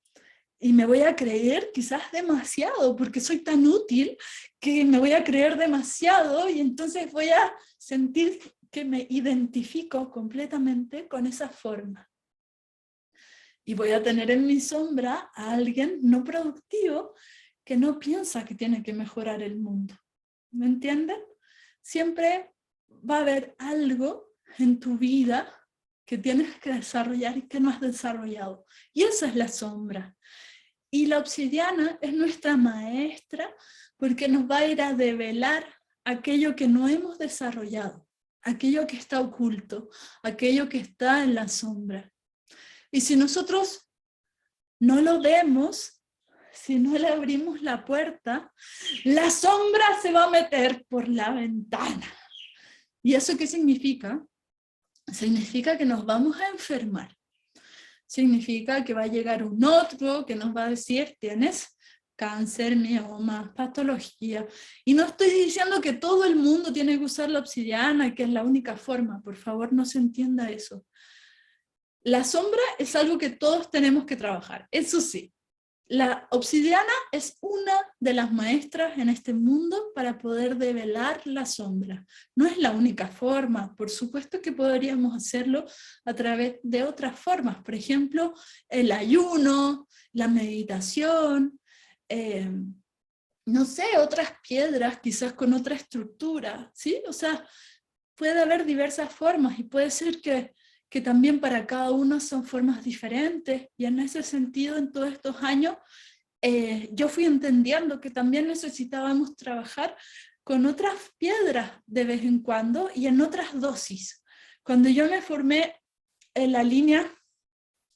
Y me voy a creer quizás demasiado, porque soy tan útil que me voy a creer demasiado y entonces voy a sentir que me identifico completamente con esa forma. Y voy a tener en mi sombra a alguien no productivo que no piensa que tiene que mejorar el mundo. ¿Me entienden? Siempre va a haber algo en tu vida que tienes que desarrollar y que no has desarrollado. Y esa es la sombra. Y la obsidiana es nuestra maestra porque nos va a ir a develar aquello que no hemos desarrollado, aquello que está oculto, aquello que está en la sombra. Y si nosotros no lo vemos, si no le abrimos la puerta, la sombra se va a meter por la ventana. ¿Y eso qué significa? Significa que nos vamos a enfermar. Significa que va a llegar un otro que nos va a decir, tienes cáncer, mioma, patología. Y no estoy diciendo que todo el mundo tiene que usar la obsidiana, que es la única forma. Por favor, no se entienda eso. La sombra es algo que todos tenemos que trabajar, eso sí. La obsidiana es una de las maestras en este mundo para poder develar la sombra. No es la única forma, por supuesto que podríamos hacerlo a través de otras formas, por ejemplo, el ayuno, la meditación, no sé, otras piedras quizás con otra estructura, ¿sí? O sea, puede haber diversas formas y puede ser que también para cada uno son formas diferentes, y en ese sentido en todos estos años yo fui entendiendo que también necesitábamos trabajar con otras piedras de vez en cuando y en otras dosis. Cuando yo me formé en la línea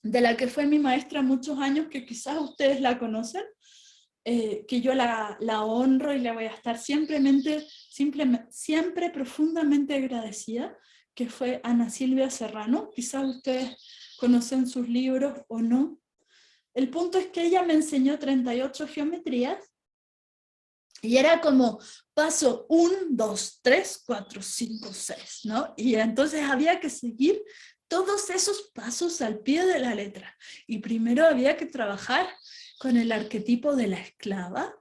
de la que fue mi maestra muchos años, que quizás ustedes la conocen, que yo la honro y le voy a estar siempre profundamente agradecida, que fue Ana Silvia Serrano. Quizás ustedes conocen sus libros o no. El punto es que ella me enseñó 38 geometrías y era como paso 1, 2, 3, 4, 5, 6, ¿no? Y entonces había que seguir todos esos pasos al pie de la letra. Y primero había que trabajar con el arquetipo de la esclava,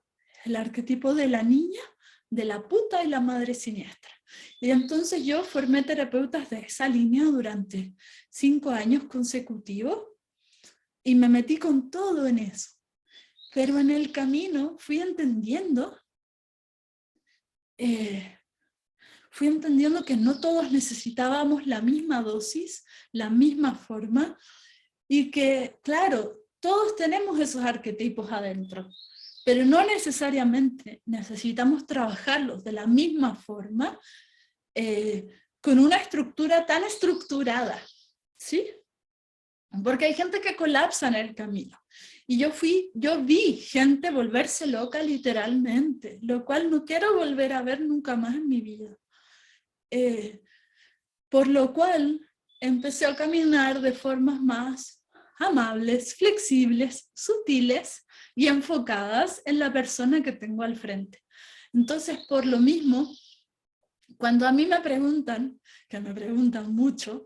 el arquetipo de la niña, de la puta y la madre siniestra. Y entonces yo formé terapeutas de esa línea durante 5 años consecutivos y me metí con todo en eso. Pero en el camino fui entendiendo que no todos necesitábamos la misma dosis, la misma forma, y que, claro, todos tenemos esos arquetipos adentro, pero no necesariamente necesitamos trabajarlos de la misma forma, con una estructura tan estructurada, ¿sí? Porque hay gente que colapsa en el camino. Y yo vi gente volverse loca literalmente, lo cual no quiero volver a ver nunca más en mi vida. Por lo cual empecé a caminar de formas más amables, flexibles, sutiles y enfocadas en la persona que tengo al frente. Entonces, por lo mismo, cuando a mí me preguntan, que me preguntan mucho,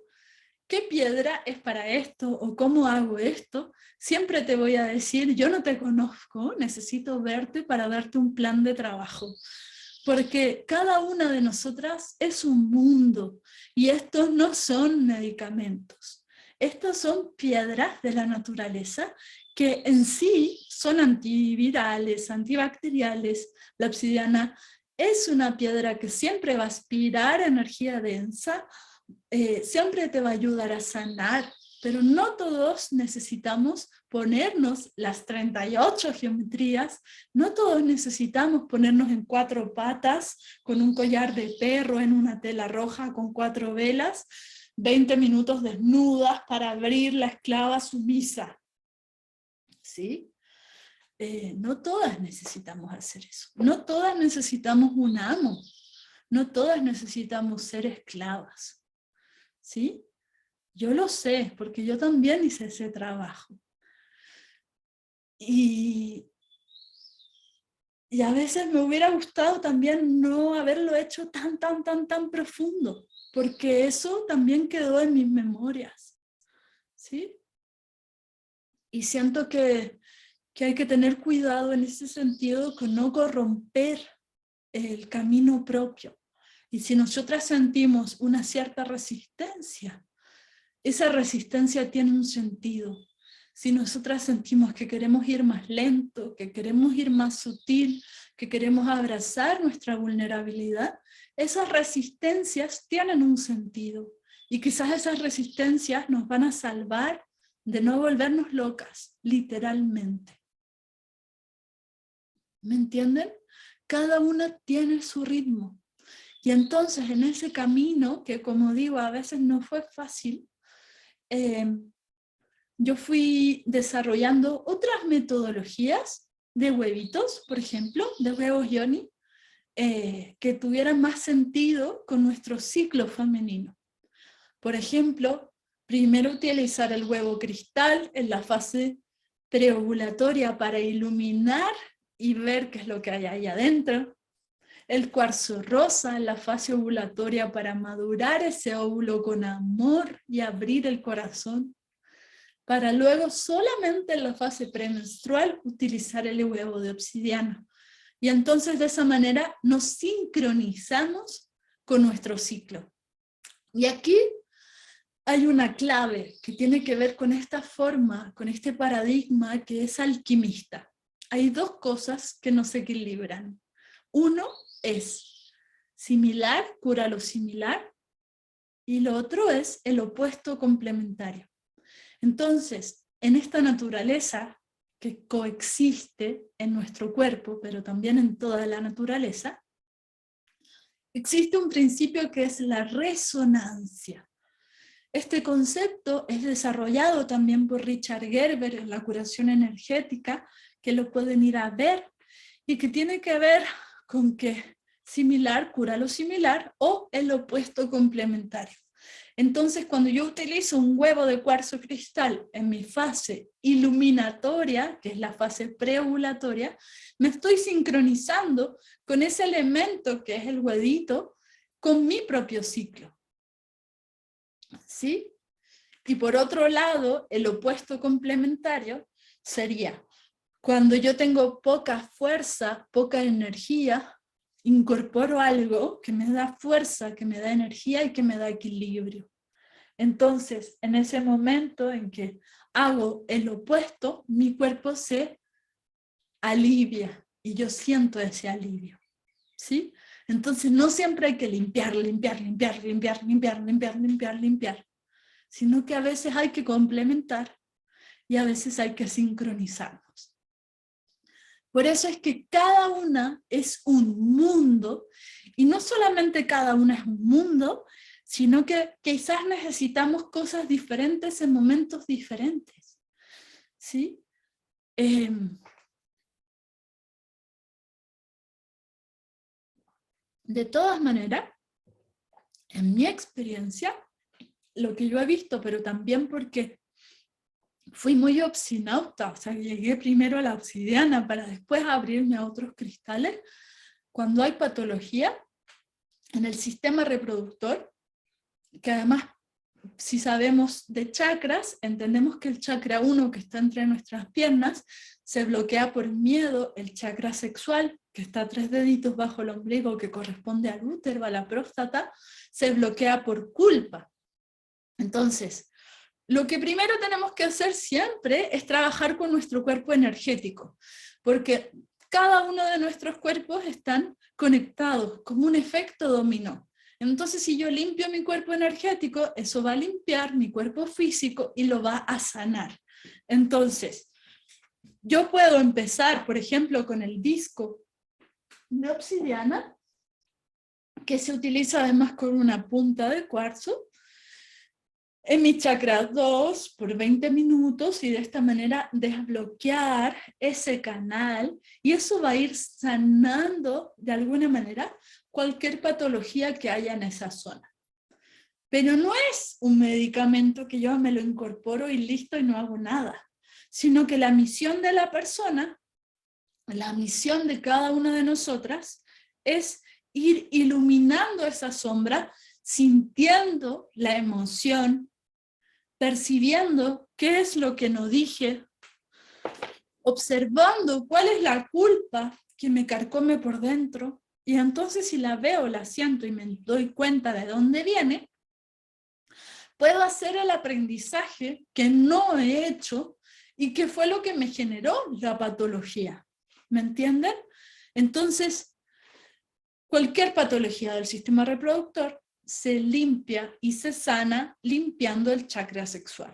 ¿qué piedra es para esto o cómo hago esto? Siempre te voy a decir, yo no te conozco, necesito verte para darte un plan de trabajo. Porque cada una de nosotras es un mundo y estos no son medicamentos. Estos son piedras de la naturaleza que en sí son antivirales, antibacteriales. La obsidiana es una piedra que siempre va a aspirar energía densa, siempre te va a ayudar a sanar, pero no todos necesitamos ponernos las 38 geometrías, no todos necesitamos ponernos en 4 patas, con un collar de perro en una tela roja con 4 velas, 20 minutos desnudas para abrir la esclava sumisa. ¿Sí? No todas necesitamos hacer eso, no todas necesitamos un amo, no todas necesitamos ser esclavas. ¿Sí? Yo lo sé, porque yo también hice ese trabajo. Y a veces me hubiera gustado también no haberlo hecho tan profundo, porque eso también quedó en mis memorias. ¿Sí? Y siento que hay que tener cuidado en ese sentido con no corromper el camino propio. Y si nosotras sentimos una cierta resistencia, esa resistencia tiene un sentido. Si nosotras sentimos que queremos ir más lento, que queremos ir más sutil, que queremos abrazar nuestra vulnerabilidad, esas resistencias tienen un sentido. Y quizás esas resistencias nos van a salvar de no volvernos locas, literalmente. ¿Me entienden? Cada una tiene su ritmo. Y entonces en ese camino, que como digo, a veces no fue fácil, yo fui desarrollando otras metodologías de huevitos, por ejemplo, de huevos yoni, que tuvieran más sentido con nuestro ciclo femenino. Por ejemplo, primero utilizar el huevo cristal en la fase preovulatoria para iluminar y ver qué es lo que hay ahí adentro. El cuarzo rosa en la fase ovulatoria para madurar ese óvulo con amor y abrir el corazón. para luego solamente en la fase premenstrual utilizar el huevo de obsidiana. Y entonces de esa manera nos sincronizamos con nuestro ciclo. Y aquí hay una clave que tiene que ver con esta forma, con este paradigma que es alquimista. Hay dos cosas que nos equilibran. Uno es similar, cura lo similar, y lo otro es el opuesto complementario. Entonces, en esta naturaleza que coexiste en nuestro cuerpo, pero también en toda la naturaleza, existe un principio que es la resonancia. Este concepto es desarrollado también por Richard Gerber en la curación energética, que lo pueden ir a ver, y que tiene que ver con que similar cura lo similar o el opuesto complementario. Entonces, cuando yo utilizo un huevo de cuarzo cristal en mi fase iluminatoria, que es la fase preovulatoria, me estoy sincronizando con ese elemento que es el huevito, con mi propio ciclo. ¿Sí? Y por otro lado, el opuesto complementario sería, cuando yo tengo poca fuerza, poca energía, incorporo algo que me da fuerza, que me da energía y que me da equilibrio. Entonces, en ese momento en que hago el opuesto, mi cuerpo se alivia y yo siento ese alivio. ¿Sí? Entonces, no siempre hay que limpiar, sino que a veces hay que complementar y a veces hay que sincronizarnos. Por eso es que cada una es un mundo, y no solamente cada una es un mundo, sino que quizás necesitamos cosas diferentes en momentos diferentes. ¿Sí? De todas maneras, en mi experiencia, lo que yo he visto, pero también porque fui muy obsinauta, o sea, llegué primero a la obsidiana para después abrirme a otros cristales. Cuando hay patología en el sistema reproductor, que además, si sabemos de chakras, entendemos que el chakra 1 que está entre nuestras piernas se bloquea por miedo, el chakra sexual, que está a 3 deditos bajo el ombligo, que corresponde al útero, a la próstata, se bloquea por culpa. Entonces, lo que primero tenemos que hacer siempre es trabajar con nuestro cuerpo energético, porque cada uno de nuestros cuerpos están conectados como un efecto dominó. Entonces, si yo limpio mi cuerpo energético, eso va a limpiar mi cuerpo físico y lo va a sanar. Entonces, yo puedo empezar, por ejemplo, con el disco de obsidiana, que se utiliza además con una punta de cuarzo, en mi chakra 2 por 20 minutos y de esta manera desbloquear ese canal, y eso va a ir sanando de alguna manera cualquier patología que haya en esa zona. Pero no es un medicamento que yo me lo incorporo y listo y no hago nada, sino que la misión de la persona, la misión de cada una de nosotras es ir iluminando esa sombra, sintiendo la emoción, percibiendo qué es lo que no dije, observando cuál es la culpa que me carcome por dentro, y entonces si la veo, la siento y me doy cuenta de dónde viene, puedo hacer el aprendizaje que no he hecho y que fue lo que me generó la patología. ¿Me entienden? Entonces, cualquier patología del sistema reproductor se limpia y se sana limpiando el chakra sexual.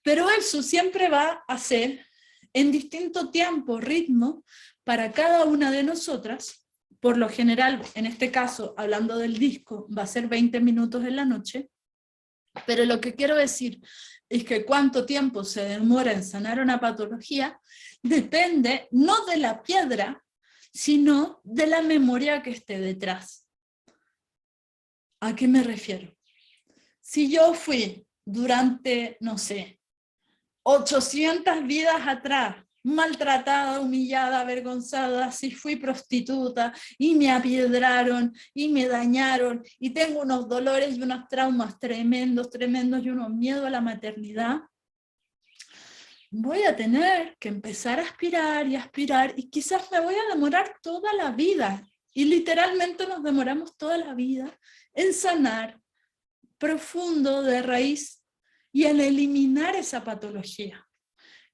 Pero eso siempre va a ser en distinto tiempo, ritmo, para cada una de nosotras. Por lo general, en este caso, hablando del disco, va a ser 20 minutos en la noche, pero lo que quiero decir es que cuánto tiempo se demora en sanar una patología depende no de la piedra, sino de la memoria que esté detrás. ¿A qué me refiero? Si yo fui durante, no sé, 800 vidas atrás, maltratada, humillada, avergonzada, si fui prostituta y me apiedraron y me dañaron y tengo unos dolores y unos traumas tremendos y unos miedos a la maternidad, voy a tener que empezar a aspirar y quizás me voy a demorar toda la vida. Y literalmente nos demoramos toda la vida en sanar profundo de raíz y en eliminar esa patología.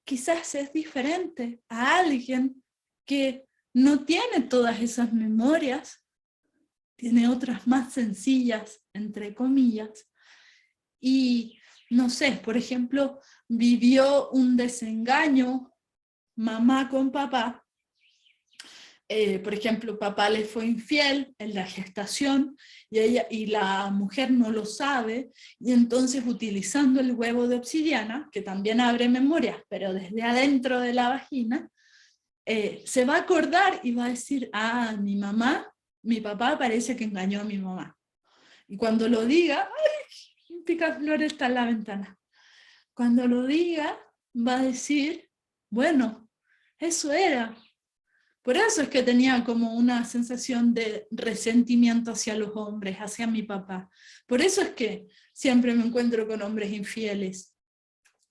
Quizás es diferente a alguien que no tiene todas esas memorias, tiene otras más sencillas, entre comillas, y no sé, por ejemplo, vivió un desengaño mamá con papá. Por ejemplo, papá le fue infiel en la gestación y la mujer no lo sabe, y entonces utilizando el huevo de obsidiana, que también abre memorias, pero desde adentro de la vagina, se va a acordar y va a decir, ah, mi papá parece que engañó a mi mamá. Y cuando lo diga, ¡ay! Un picaflor está en la ventana. Cuando lo diga, va a decir, bueno, eso era. Por eso es que tenía como una sensación de resentimiento hacia los hombres, hacia mi papá. Por eso es que siempre me encuentro con hombres infieles.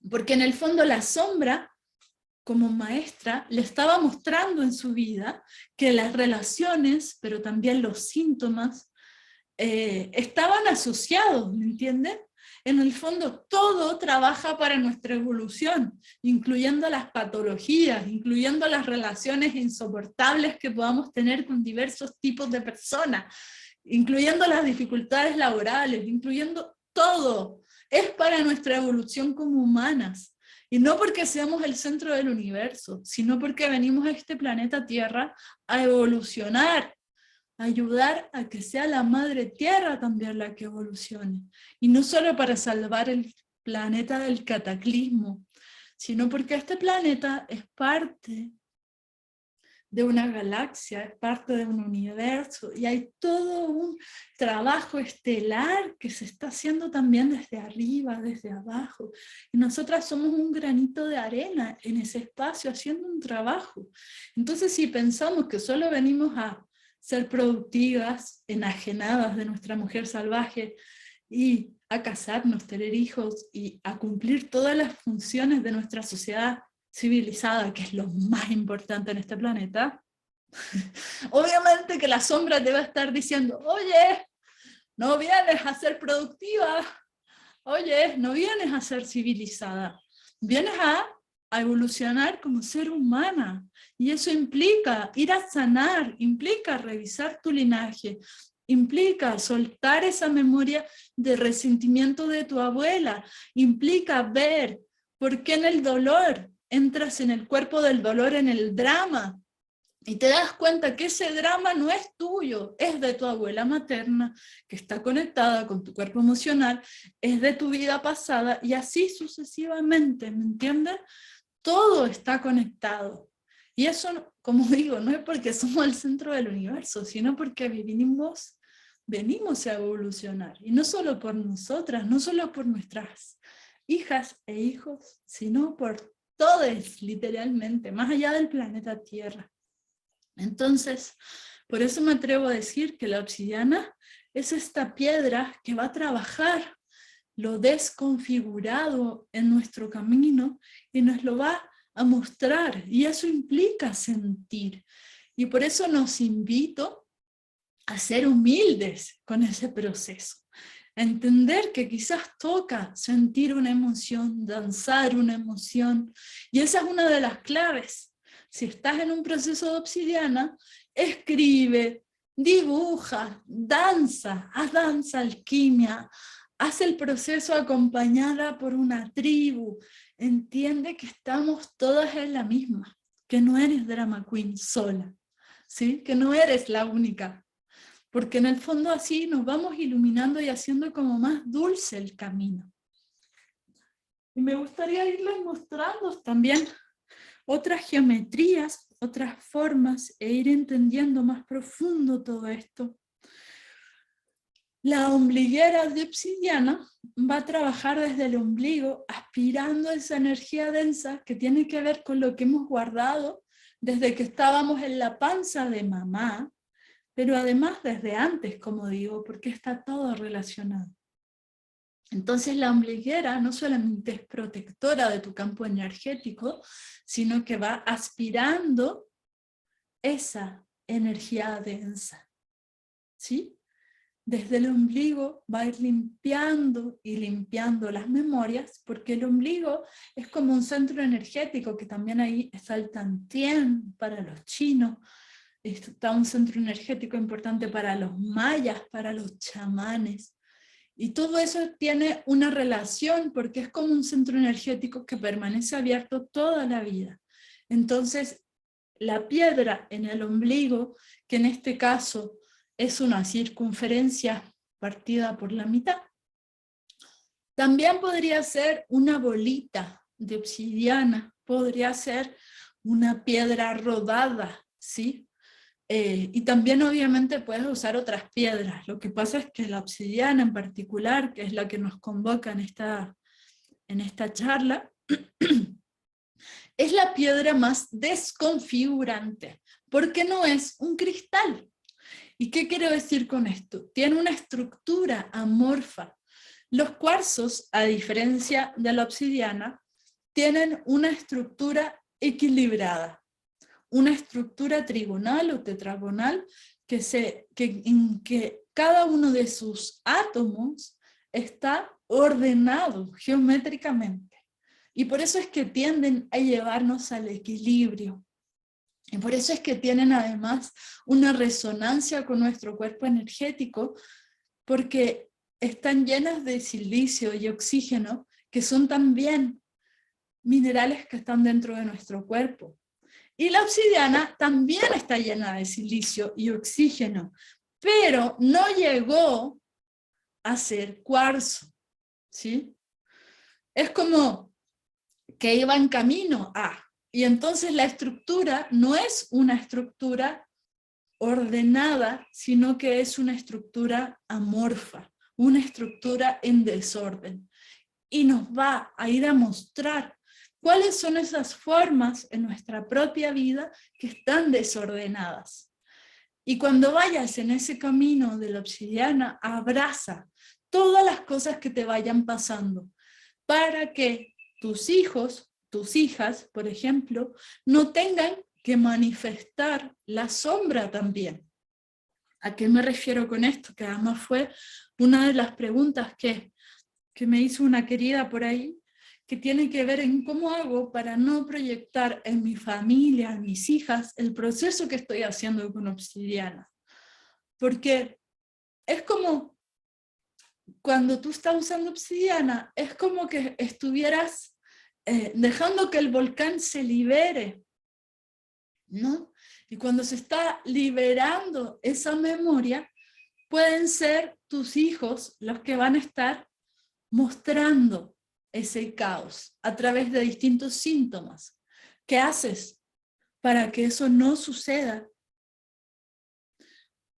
Porque en el fondo la sombra, como maestra, le estaba mostrando en su vida que las relaciones, pero también los síntomas, estaban asociados, ¿me entienden? En el fondo todo trabaja para nuestra evolución, incluyendo las patologías, incluyendo las relaciones insoportables que podamos tener con diversos tipos de personas, incluyendo las dificultades laborales, incluyendo todo. Es para nuestra evolución como humanas. Y no porque seamos el centro del universo, sino porque venimos a este planeta Tierra a evolucionar, ayudar a que sea la madre tierra también la que evolucione. Y no solo para salvar el planeta del cataclismo, sino porque este planeta es parte de una galaxia, es parte de un universo, y hay todo un trabajo estelar que se está haciendo también desde arriba, desde abajo. Y nosotras somos un granito de arena en ese espacio haciendo un trabajo. Entonces, si pensamos que solo venimos a ser productivas, enajenadas de nuestra mujer salvaje y a casarnos, tener hijos y a cumplir todas las funciones de nuestra sociedad civilizada, que es lo más importante en este planeta, obviamente que la sombra te va a estar diciendo, oye, no vienes a ser productiva, oye, no vienes a ser civilizada, vienes a evolucionar como ser humana. Y eso implica ir a sanar, implica revisar tu linaje, implica soltar esa memoria de resentimiento de tu abuela, implica ver por qué en el dolor entras en el cuerpo del dolor, en el drama, y te das cuenta que ese drama no es tuyo, es de tu abuela materna, que está conectada con tu cuerpo emocional, es de tu vida pasada, y así sucesivamente, ¿me entiendes? Todo está conectado. Y eso, como digo, no es porque somos el centro del universo, sino porque venimos a evolucionar. Y no solo por nosotras, no solo por nuestras hijas e hijos, sino por todos, literalmente, más allá del planeta Tierra. Entonces, por eso me atrevo a decir que la obsidiana es esta piedra que va a trabajar lo desconfigurado en nuestro camino y nos lo va a mostrar, y eso implica sentir. Y por eso nos invito a ser humildes con ese proceso, a entender que quizás toca sentir una emoción, danzar una emoción, y esa es una de las claves. Si estás en un proceso de obsidiana, escribe, dibuja, danza, haz danza, alquimia, haz el proceso acompañada por una tribu, entiende que estamos todas en la misma, que no eres drama queen sola, ¿sí? Que no eres la única, porque en el fondo así nos vamos iluminando y haciendo como más dulce el camino. Y me gustaría irles mostrando también otras geometrías, otras formas, e ir entendiendo más profundo todo esto. La ombliguera de obsidiana va a trabajar desde el ombligo, aspirando esa energía densa que tiene que ver con lo que hemos guardado desde que estábamos en la panza de mamá, pero además desde antes, como digo, porque está todo relacionado. Entonces la ombliguera no solamente es protectora de tu campo energético, sino que va aspirando esa energía densa, ¿sí? Desde el ombligo va a ir limpiando y limpiando las memorias, porque el ombligo es como un centro energético, que también ahí está el Tantien para los chinos, está un centro energético importante para los mayas, para los chamanes, y todo eso tiene una relación, porque es como un centro energético que permanece abierto toda la vida. Entonces, la piedra en el ombligo, que en este caso es una circunferencia partida por la mitad. También podría ser una bolita de obsidiana, podría ser una piedra rodada, ¿sí? Y también obviamente puedes usar otras piedras. Lo que pasa es que la obsidiana en particular, que es la que nos convoca en esta charla, es la piedra más desconfigurante, porque no es un cristal. ¿Y qué quiero decir con esto? Tiene una estructura amorfa. Los cuarzos, a diferencia de la obsidiana, tienen una estructura equilibrada, una estructura trigonal o tetragonal en que cada uno de sus átomos está ordenado geométricamente. Y por eso es que tienden a llevarnos al equilibrio. Y por eso es que tienen además una resonancia con nuestro cuerpo energético, porque están llenas de silicio y oxígeno, que son también minerales que están dentro de nuestro cuerpo. Y la obsidiana también está llena de silicio y oxígeno, pero no llegó a ser cuarzo, ¿sí? Es como que iba en camino a, y entonces la estructura no es una estructura ordenada, sino que es una estructura amorfa, una estructura en desorden. Y nos va a ir a mostrar cuáles son esas formas en nuestra propia vida que están desordenadas. Y cuando vayas en ese camino de la obsidiana, abraza todas las cosas que te vayan pasando, para que tus hijos, tus hijas, por ejemplo, no tengan que manifestar la sombra también. ¿A qué me refiero con esto? Que además fue una de las preguntas que me hizo una querida por ahí, que tiene que ver en cómo hago para no proyectar en mi familia, en mis hijas, el proceso que estoy haciendo con obsidiana. Porque es como cuando tú estás usando obsidiana, es como que estuvieras dejando que el volcán se libere, ¿no? Y cuando se está liberando esa memoria, pueden ser tus hijos los que van a estar mostrando ese caos a través de distintos síntomas. ¿Qué haces para que eso no suceda?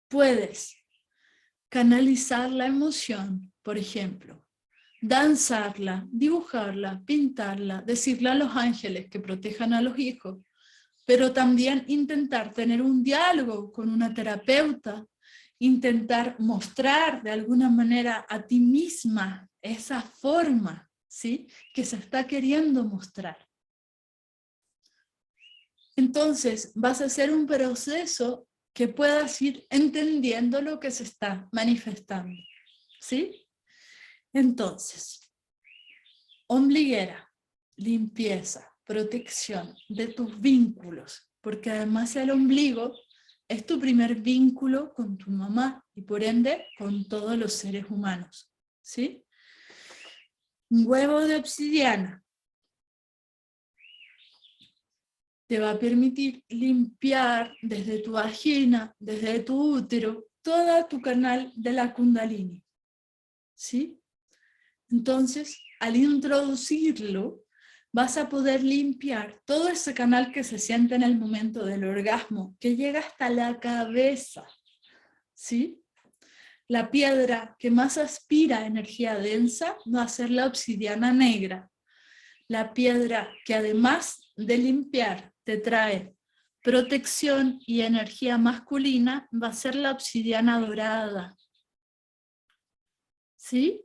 Puedes canalizar la emoción, por ejemplo, danzarla, dibujarla, pintarla, decirle a los ángeles que protejan a los hijos, pero también intentar tener un diálogo con una terapeuta, intentar mostrar de alguna manera a ti misma esa forma, ¿sí?, que se está queriendo mostrar. Entonces vas a hacer un proceso que puedas ir entendiendo lo que se está manifestando, ¿sí? Entonces, ombliguera, limpieza, protección de tus vínculos, porque además el ombligo es tu primer vínculo con tu mamá y por ende con todos los seres humanos, ¿sí? Un huevo de obsidiana te va a permitir limpiar desde tu vagina, desde tu útero, todo tu canal de la Kundalini, ¿sí? Entonces, al introducirlo, vas a poder limpiar todo ese canal que se siente en el momento del orgasmo, que llega hasta la cabeza, ¿sí? La piedra que más aspira energía densa va a ser la obsidiana negra. La piedra que además de limpiar te trae protección y energía masculina va a ser la obsidiana dorada, ¿sí?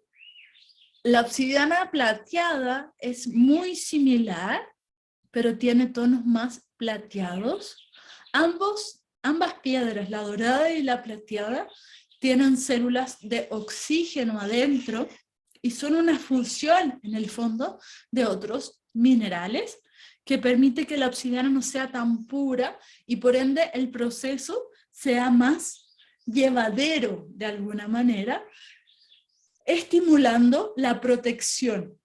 La obsidiana plateada es muy similar, pero tiene tonos más plateados. Ambas piedras, la dorada y la plateada, tienen células de oxígeno adentro y son una fusión en el fondo de otros minerales que permite que la obsidiana no sea tan pura y por ende el proceso sea más llevadero de alguna manera, estimulando la protección.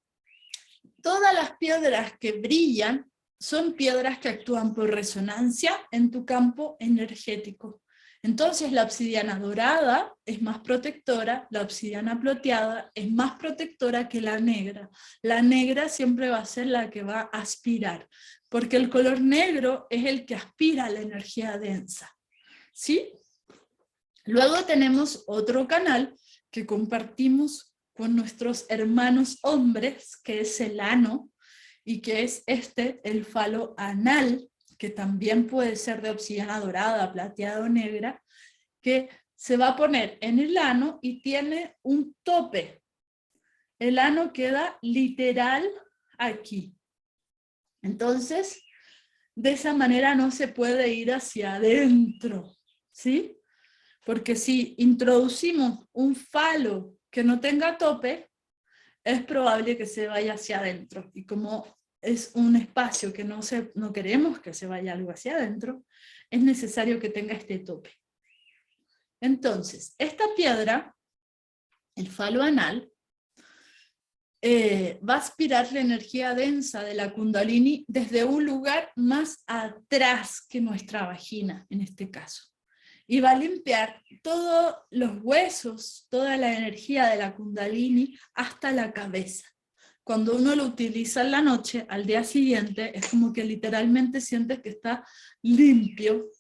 Todas las piedras que brillan son piedras que actúan por resonancia en tu campo energético. Entonces la obsidiana dorada es más protectora, la obsidiana plateada es más protectora que la negra. La negra siempre va a ser la que va a aspirar, porque el color negro es el que aspira la energía densa. ¿Sí? Luego tenemos otro canal que compartimos con nuestros hermanos hombres, que es el ano, y que es el falo anal, que también puede ser de obsidiana dorada, plateada o negra, que se va a poner en el ano y tiene un tope. El ano queda literal aquí. Entonces, de esa manera no se puede ir hacia adentro, ¿sí? Porque si introducimos un falo que no tenga tope, es probable que se vaya hacia adentro. Y como es un espacio que no queremos que se vaya algo hacia adentro, es necesario que tenga este tope. Entonces, esta piedra, el falo anal, va a aspirar la energía densa de la Kundalini desde un lugar más atrás que nuestra vagina, en este caso. Y va a limpiar todos los huesos, toda la energía de la Kundalini hasta la cabeza. Cuando uno lo utiliza en la noche, al día siguiente, es como que literalmente sientes que está limpio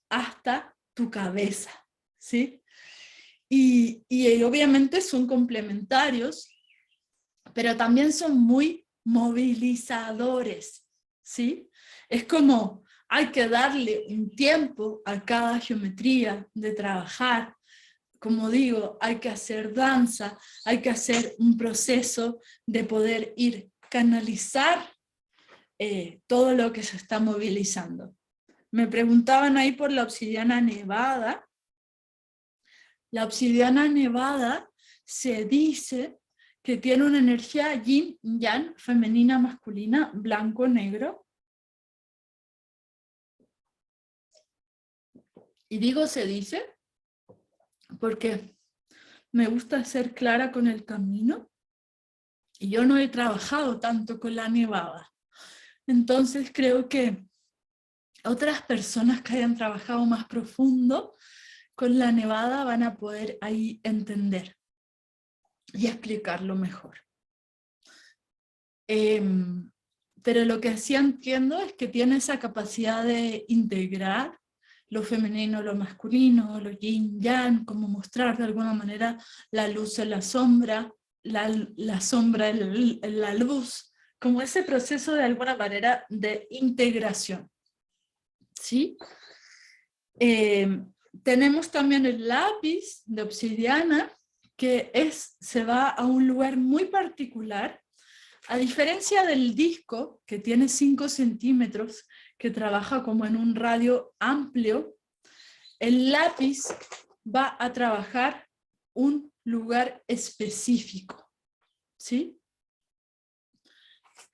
hasta tu cabeza, ¿sí? Y obviamente son complementarios, pero también son muy movilizadores, ¿sí? Es como hay que darle un tiempo a cada geometría de trabajar. Como digo, hay que hacer danza, hay que hacer un proceso de poder ir canalizar todo lo que se está movilizando. Me preguntaban ahí por la obsidiana nevada. La obsidiana nevada se dice que tiene una energía yin, yang, femenina, masculina, blanco, negro. Y digo se dice porque me gusta ser clara con el camino y yo no he trabajado tanto con la nevada. Entonces creo que otras personas que hayan trabajado más profundo con la nevada van a poder ahí entender y explicarlo mejor. Pero lo que sí entiendo es que tiene esa capacidad de integrar lo femenino, lo masculino, lo yin, yang, como mostrar de alguna manera la luz en la sombra, la sombra en la luz, como ese proceso de alguna manera de integración. ¿Sí? Tenemos también el lápiz de obsidiana, que se va a un lugar muy particular. A diferencia del disco, que tiene 5 centímetros, que trabaja como en un radio amplio, el lápiz va a trabajar un lugar específico, ¿sí?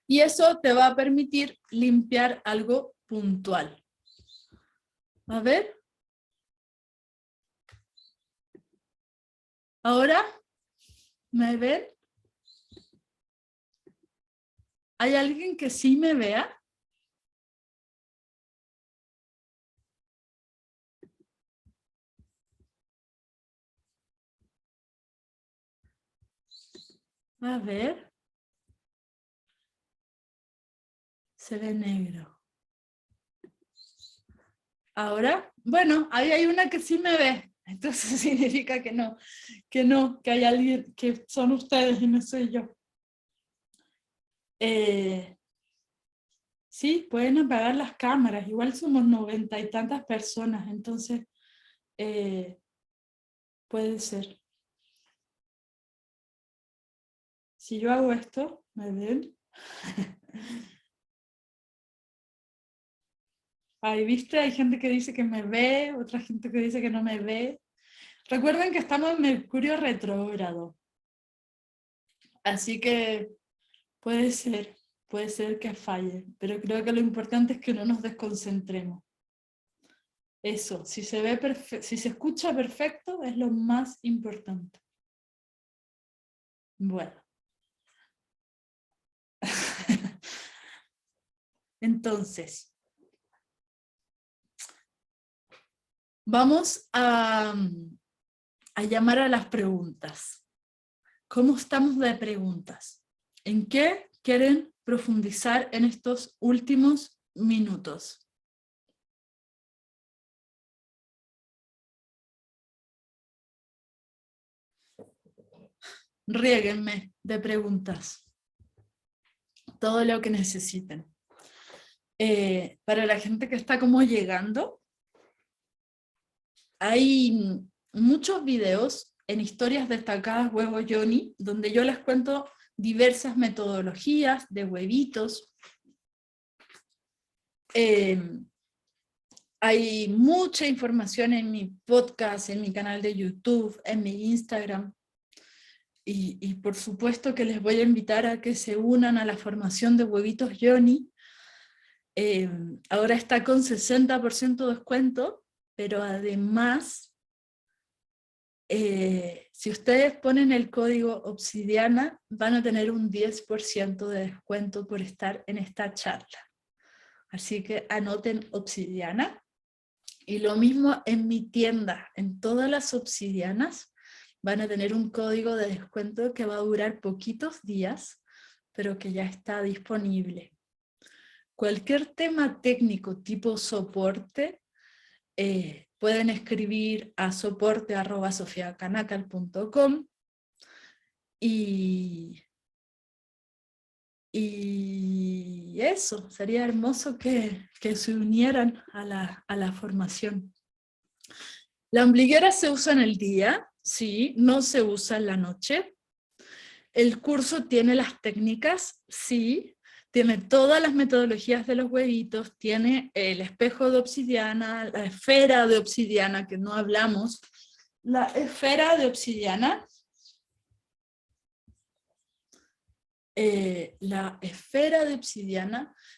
Y eso te va a permitir limpiar algo puntual. A ver. Ahora, ¿me ven? ¿Hay alguien que sí me vea? A ver. Se ve negro. Ahora, bueno, ahí hay una que sí me ve. Entonces significa que no, que hay alguien, que son ustedes y no soy yo. Sí, pueden apagar las cámaras. Igual somos 90 y tantas personas, entonces puede ser. Si yo hago esto, ¿me ven? Ahí, ¿viste? Hay gente que dice que me ve, otra gente que dice que no me ve. Recuerden que estamos en Mercurio retrógrado. Así que puede ser que falle, pero creo que lo importante es que no nos desconcentremos. Eso, si se escucha perfecto, es lo más importante. Bueno. Entonces, vamos a llamar a las preguntas. ¿Cómo estamos de preguntas? ¿En qué quieren profundizar en estos últimos minutos? Riéguenme de preguntas. Todo lo que necesiten. Para la gente que está como llegando, hay muchos videos en historias destacadas Huevo Johnny, donde yo les cuento diversas metodologías de huevitos. Hay mucha información en mi podcast, en mi canal de YouTube, en mi Instagram. Y por supuesto que les voy a invitar a que se unan a la formación de Huevitos Johnny. Ahora está con 60% de descuento, pero además, si ustedes ponen el código Obsidiana, van a tener un 10% de descuento por estar en esta charla. Así que anoten Obsidiana. Y lo mismo en mi tienda, en todas las Obsidianas, van a tener un código de descuento que va a durar poquitos días, pero que ya está disponible. Cualquier tema técnico tipo soporte, pueden escribir a soporte@sofiacanacal.com y eso, sería hermoso que se unieran a la formación. La ombliguera se usa en el día, sí, no se usa en la noche. El curso tiene las técnicas, sí, tiene todas las metodologías de los huevitos, tiene el espejo de obsidiana, la esfera de obsidiana, que no hablamos. La esfera de obsidiana,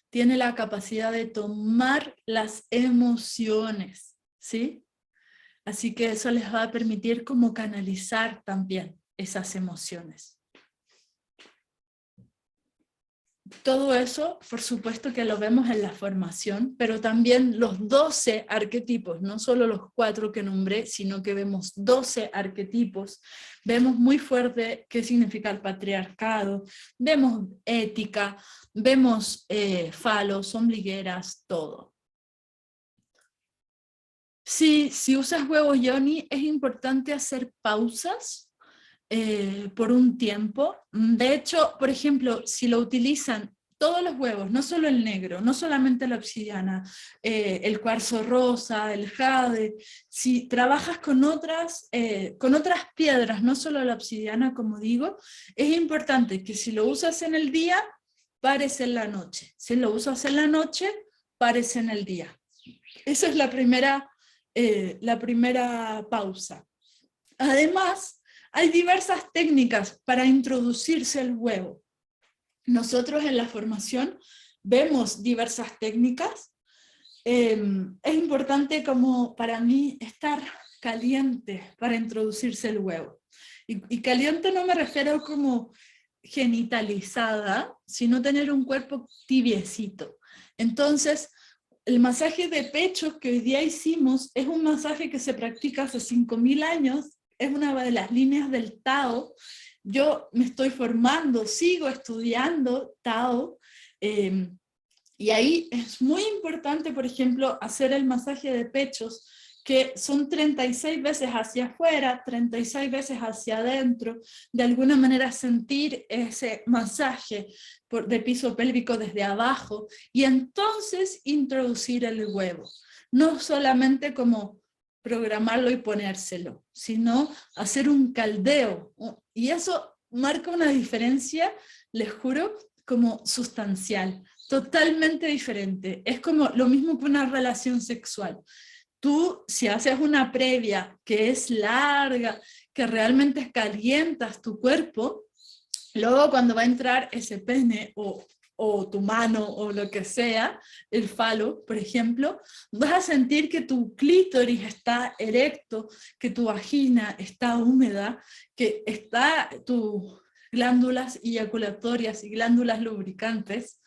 tiene la capacidad de tomar las emociones, ¿sí? Así que eso les va a permitir como canalizar también esas emociones. Todo eso, por supuesto que lo vemos en la formación, pero también los 12 arquetipos, no solo los 4 que nombré, sino que vemos 12 arquetipos. Vemos muy fuerte qué significa el patriarcado, vemos ética, vemos falos, ombligueras, todo. Si usas huevos Johnny, es importante hacer pausas por un tiempo. De hecho, por ejemplo, si lo utilizan todos los huevos, no solo el negro, no solamente la obsidiana, el cuarzo rosa, el jade, si trabajas con otras piedras, no solo la obsidiana, como digo, es importante que si lo usas en el día, pares en la noche. Si lo usas en la noche, pares en el día. Esa es la primera pausa. Además, hay diversas técnicas para introducirse el huevo. Nosotros en la formación vemos diversas técnicas. Es importante, como para mí, estar caliente para introducirse el huevo. Y caliente no me refiero como genitalizada, sino tener un cuerpo tibiecito. Entonces, el masaje de pecho que hoy día hicimos es un masaje que se practica hace 5000 años, es una de las líneas del Tao. Yo me estoy formando, sigo estudiando Tao, y ahí es muy importante, por ejemplo, hacer el masaje de pechos, que son 36 veces hacia afuera, 36 veces hacia adentro, de alguna manera sentir ese masaje de piso pélvico desde abajo, y entonces introducir el huevo. No solamente como programarlo y ponérselo, sino hacer un caldeo. Y eso marca una diferencia, les juro, como sustancial, totalmente diferente. Es como lo mismo que una relación sexual. Tú, si haces una previa que es larga, que realmente calientas tu cuerpo, luego cuando va a entrar ese pene o tu mano o lo que sea, el falo, por ejemplo, vas a sentir que tu clítoris está erecto, que tu vagina está húmeda, que está tus glándulas eyaculatorias y glándulas lubricantes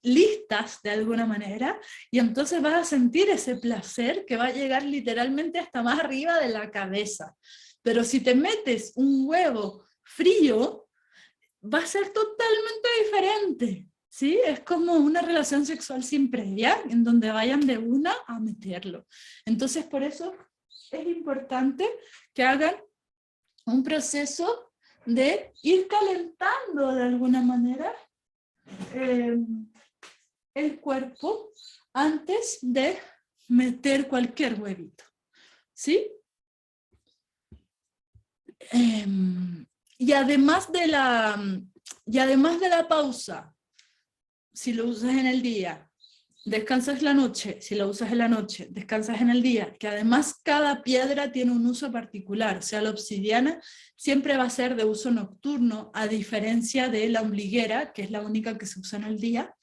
listas de alguna manera, y entonces vas a sentir ese placer que va a llegar literalmente hasta más arriba de la cabeza. Pero si te metes un huevo frío, va a ser totalmente diferente, ¿sí? Es como una relación sexual sin previa, en donde vayan de una a meterlo. Entonces, por eso es importante que hagan un proceso de ir calentando de alguna manera el cuerpo antes de meter cualquier huevito, ¿sí? Y además de la pausa, si lo usas en el día, descansas la noche, si lo usas en la noche, descansas en el día, que además cada piedra tiene un uso particular, o sea, la obsidiana siempre va a ser de uso nocturno, a diferencia de la ombliguera, que es la única que se usa en el día.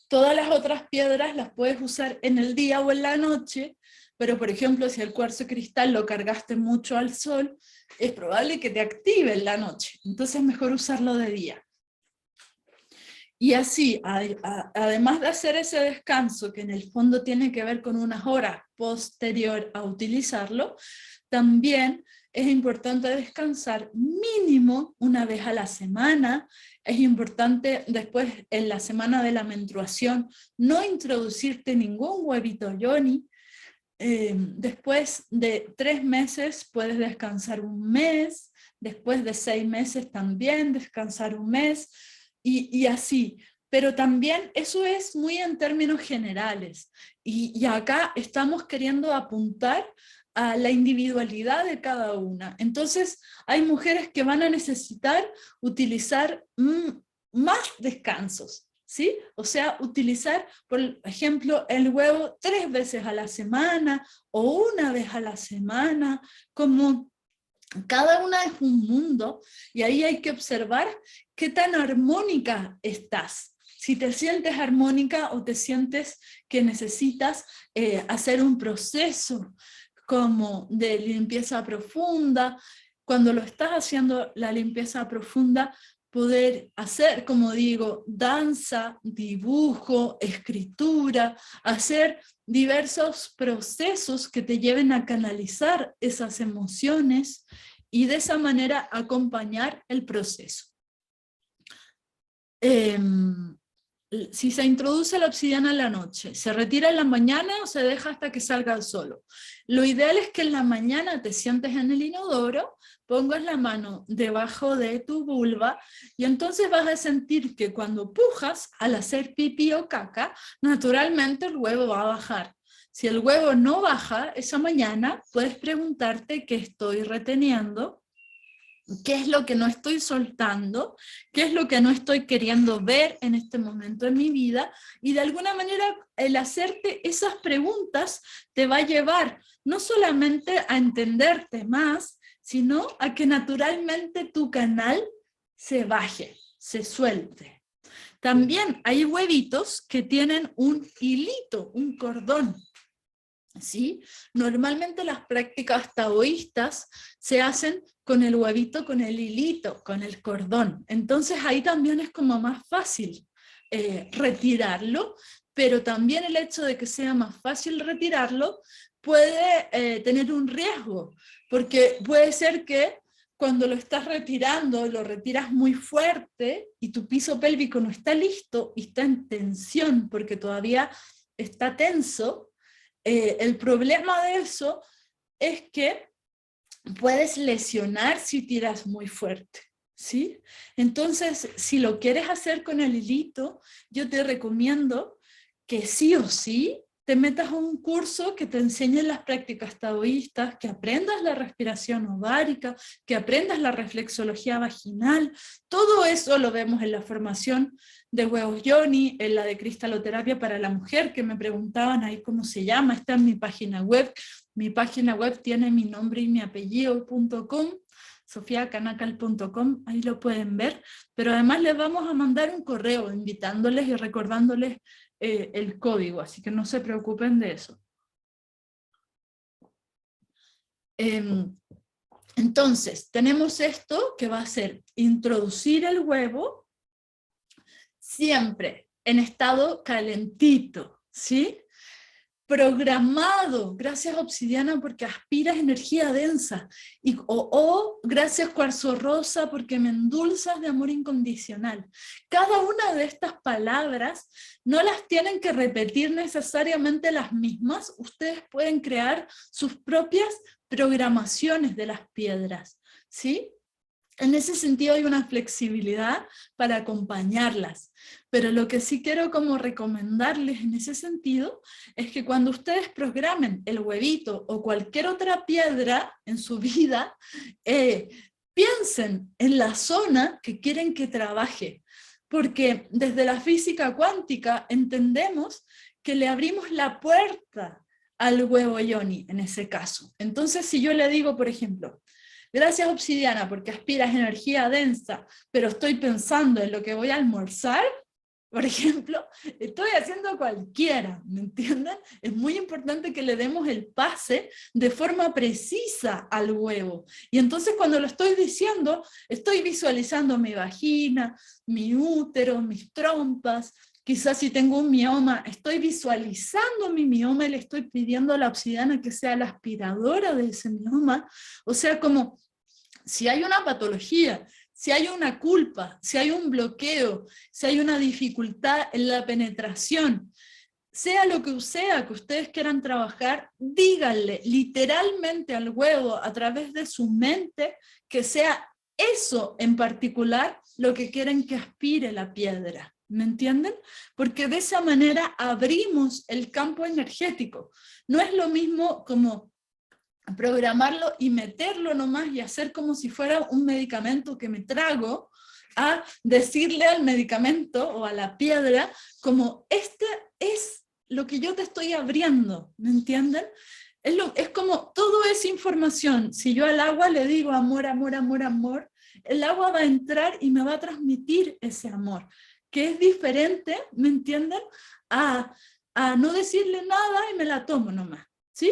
Todas las otras piedras las puedes usar en el día o en la noche, pero por ejemplo, si el cuarzo cristal lo cargaste mucho al sol, es probable que te active en la noche, entonces es mejor usarlo de día. Y así, además de hacer ese descanso, que en el fondo tiene que ver con unas horas posterior a utilizarlo, también es importante descansar mínimo una vez a la semana. Es importante después, en la semana de la menstruación, no introducirte ningún huevito yoni. Después de 3 meses puedes descansar un mes, después de 6 meses también descansar un mes, y así. Pero también eso es muy en términos generales, y acá estamos queriendo apuntar a la individualidad de cada una. Entonces hay mujeres que van a necesitar utilizar más descansos, ¿sí? O sea, utilizar, por ejemplo, el huevo 3 veces a la semana o una vez a la semana, como cada una es un mundo, y ahí hay que observar qué tan armónica estás. Si te sientes armónica o te sientes que necesitas hacer un proceso como de limpieza profunda. Cuando lo estás haciendo la limpieza profunda, poder hacer, como digo, danza, dibujo, escritura, hacer diversos procesos que te lleven a canalizar esas emociones y de esa manera acompañar el proceso. Si se introduce la obsidiana en la noche, ¿se retira en la mañana o se deja hasta que salga el sol? Lo ideal es que en la mañana te sientes en el inodoro, pongas la mano debajo de tu vulva, y entonces vas a sentir que cuando pujas, al hacer pipí o caca, naturalmente el huevo va a bajar. Si el huevo no baja esa mañana, puedes preguntarte qué estoy reteniendo, qué es lo que no estoy soltando, qué es lo que no estoy queriendo ver en este momento en mi vida, y de alguna manera el hacerte esas preguntas te va a llevar no solamente a entenderte más, sino a que naturalmente tu canal se baje, se suelte. También hay huevitos que tienen un hilito, un cordón, ¿sí? Normalmente las prácticas taoístas se hacen con el huevito, con el hilito, con el cordón. Entonces ahí también es como más fácil retirarlo, pero también el hecho de que sea más fácil retirarlo puede tener un riesgo, porque puede ser que cuando lo estás retirando, lo retiras muy fuerte y tu piso pélvico no está listo y está en tensión porque todavía está tenso. El problema de eso es que puedes lesionar si tiras muy fuerte, ¿sí? Entonces, si lo quieres hacer con el hilito, yo te recomiendo que sí o sí te metas a un curso que te enseñe las prácticas taoístas, que aprendas la respiración ovárica, que aprendas la reflexología vaginal. Todo eso lo vemos en la formación de Huevos Yoni, en la de cristaloterapia para la mujer, que me preguntaban ahí cómo se llama, está en mi página web. Mi página web tiene mi nombre y mi apellido.com, sofiacanacal.com, ahí lo pueden ver, pero además les vamos a mandar un correo invitándoles y recordándoles el código, así que no se preocupen de eso. Entonces, tenemos esto que va a ser introducir el huevo siempre en estado calentito, ¿sí? Programado, gracias Obsidiana porque aspiras energía densa, o gracias Cuarzo Rosa porque me endulzas de amor incondicional. Cada una de estas palabras no las tienen que repetir necesariamente las mismas, ustedes pueden crear sus propias programaciones de las piedras, ¿sí? En ese sentido hay una flexibilidad para acompañarlas, pero lo que sí quiero como recomendarles en ese sentido es que cuando ustedes programen el huevito o cualquier otra piedra en su vida, piensen en la zona que quieren que trabaje, porque desde la física cuántica entendemos que le abrimos la puerta al huevo yoni en ese caso. Entonces si yo le digo, por ejemplo, gracias Obsidiana porque aspiras energía densa, pero estoy pensando en lo que voy a almorzar, por ejemplo, estoy haciendo cualquiera, ¿me entienden? Es muy importante que le demos el pase de forma precisa al huevo. Y entonces cuando lo estoy diciendo, estoy visualizando mi vagina, mi útero, mis trompas. Quizás si tengo un mioma, estoy visualizando mi mioma y le estoy pidiendo a la obsidiana que sea la aspiradora de ese mioma. O sea, como si hay una patología, si hay una culpa, si hay un bloqueo, si hay una dificultad en la penetración, sea lo que sea que ustedes quieran trabajar, díganle literalmente al huevo a través de su mente que sea eso en particular lo que quieren que aspire la piedra. ¿Me entienden? Porque de esa manera abrimos el campo energético. No es lo mismo como programarlo y meterlo nomás y hacer como si fuera un medicamento que me trago, a decirle al medicamento o a la piedra como este es lo que yo te estoy abriendo, ¿me entienden? Es como todo es información. Si yo al agua le digo amor, amor, amor, amor, el agua va a entrar y me va a transmitir ese amor, que es diferente, ¿me entienden? A no decirle nada y me la tomo nomás, ¿sí?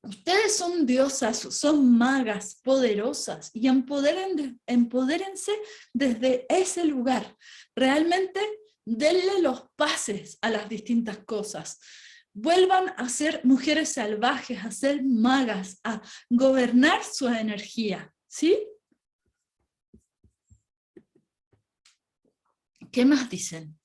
Ustedes son diosas, son magas poderosas y empodérense desde ese lugar. Realmente denle los pases a las distintas cosas. Vuelvan a ser mujeres salvajes, a ser magas, a gobernar su energía, ¿sí? ¿Qué más dicen?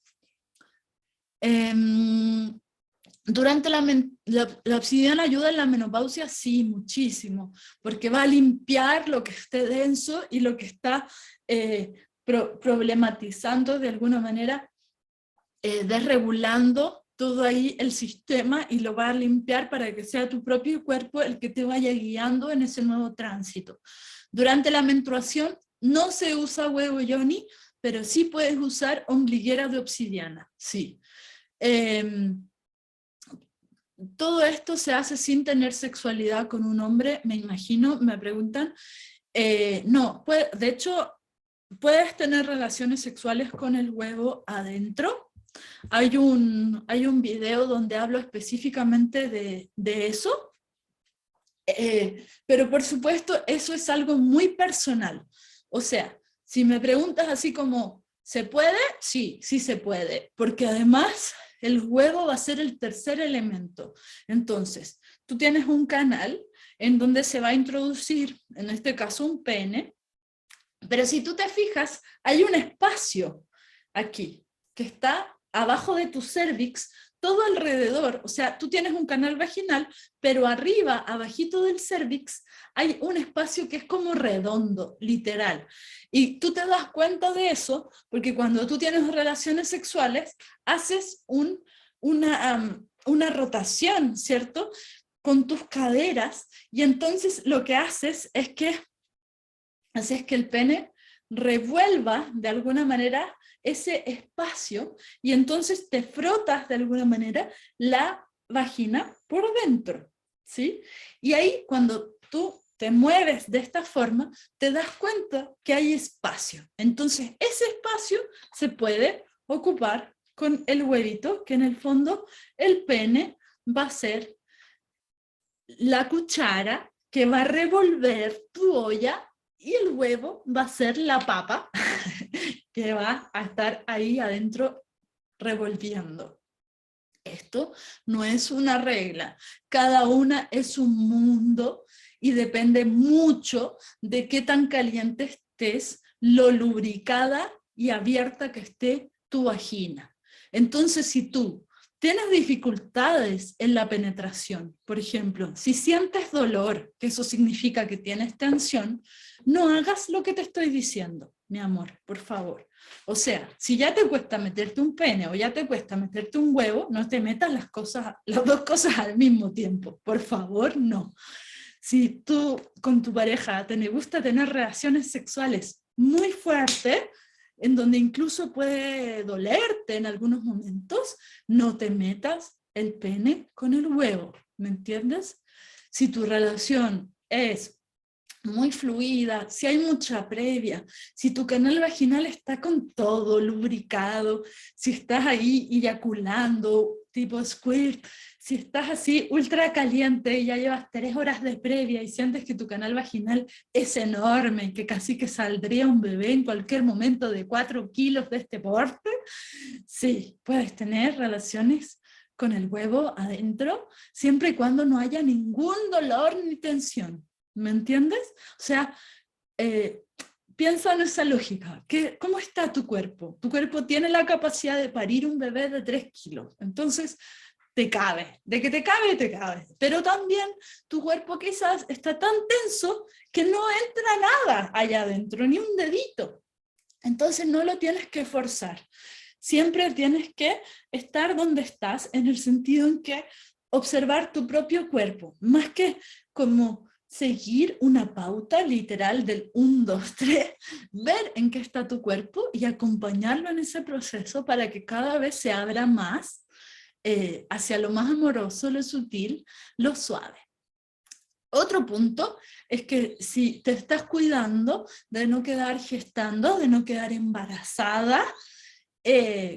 Durante la obsidiana ayuda en la menopausia, sí, muchísimo, porque va a limpiar lo que esté denso y lo que está problematizando de alguna manera, desregulando todo ahí el sistema y lo va a limpiar para que sea tu propio cuerpo el que te vaya guiando en ese nuevo tránsito. Durante la menstruación no se usa huevo yoni, pero sí puedes usar ombliguera de obsidiana, sí. Todo esto se hace sin tener sexualidad con un hombre, me imagino, me preguntan. No, de hecho, puedes tener relaciones sexuales con el huevo adentro. Hay un video donde hablo específicamente de eso, pero por supuesto eso es algo muy personal. O sea, si me preguntas así como, ¿se puede? Sí, sí se puede, porque además el huevo va a ser el tercer elemento. Entonces, tú tienes un canal en donde se va a introducir, en este caso un pene, pero si tú te fijas, hay un espacio aquí, que está abajo de tu cérvix, todo alrededor, o sea, tú tienes un canal vaginal, pero arriba, abajito del cérvix, hay un espacio que es como redondo, literal. Y tú te das cuenta de eso, porque cuando tú tienes relaciones sexuales, haces una rotación, ¿cierto? Con tus caderas, y entonces lo que haces es que el pene revuelva de alguna manera ese espacio, y entonces te frotas de alguna manera la vagina por dentro, ¿sí? Y ahí cuando tú te mueves de esta forma, te das cuenta que hay espacio. Entonces ese espacio se puede ocupar con el huevito, que en el fondo el pene va a ser la cuchara que va a revolver tu olla, y el huevo va a ser la papa que va a estar ahí adentro revolviendo. Esto no es una regla, cada una es un mundo y depende mucho de qué tan caliente estés, lo lubricada y abierta que esté tu vagina. Entonces, si tú tienes dificultades en la penetración, por ejemplo, si sientes dolor, que eso significa que tienes tensión, no hagas lo que te estoy diciendo, mi amor, por favor. O sea, si ya te cuesta meterte un pene o ya te cuesta meterte un huevo, no te metas las dos cosas al mismo tiempo. Por favor, no. Si tú con tu pareja te gusta tener relaciones sexuales muy fuertes, en donde incluso puede dolerte en algunos momentos, no te metas el pene con el huevo, ¿me entiendes? Si tu relación es muy fluida, si hay mucha previa, si tu canal vaginal está con todo lubricado, si estás ahí eyaculando tipo squirt, si estás así ultra caliente y ya llevas 3 horas de previa y sientes que tu canal vaginal es enorme, que casi que saldría un bebé en cualquier momento de 4 kilos de este porte, sí, puedes tener relaciones con el huevo adentro, siempre y cuando no haya ningún dolor ni tensión. ¿Me entiendes? O sea, piensa en esa lógica. ¿Cómo está tu cuerpo? Tu cuerpo tiene la capacidad de parir un bebé de 3 kilos. Entonces, te cabe. De que te cabe, te cabe. Pero también tu cuerpo quizás está tan tenso que no entra nada allá adentro, ni un dedito. Entonces, no lo tienes que forzar. Siempre tienes que estar donde estás, en el sentido en que observar tu propio cuerpo, más que como seguir una pauta literal del 1, 2, 3, ver en qué está tu cuerpo y acompañarlo en ese proceso para que cada vez se abra más hacia lo más amoroso, lo sutil, lo suave. Otro punto es que si te estás cuidando de no quedar gestando, de no quedar embarazada,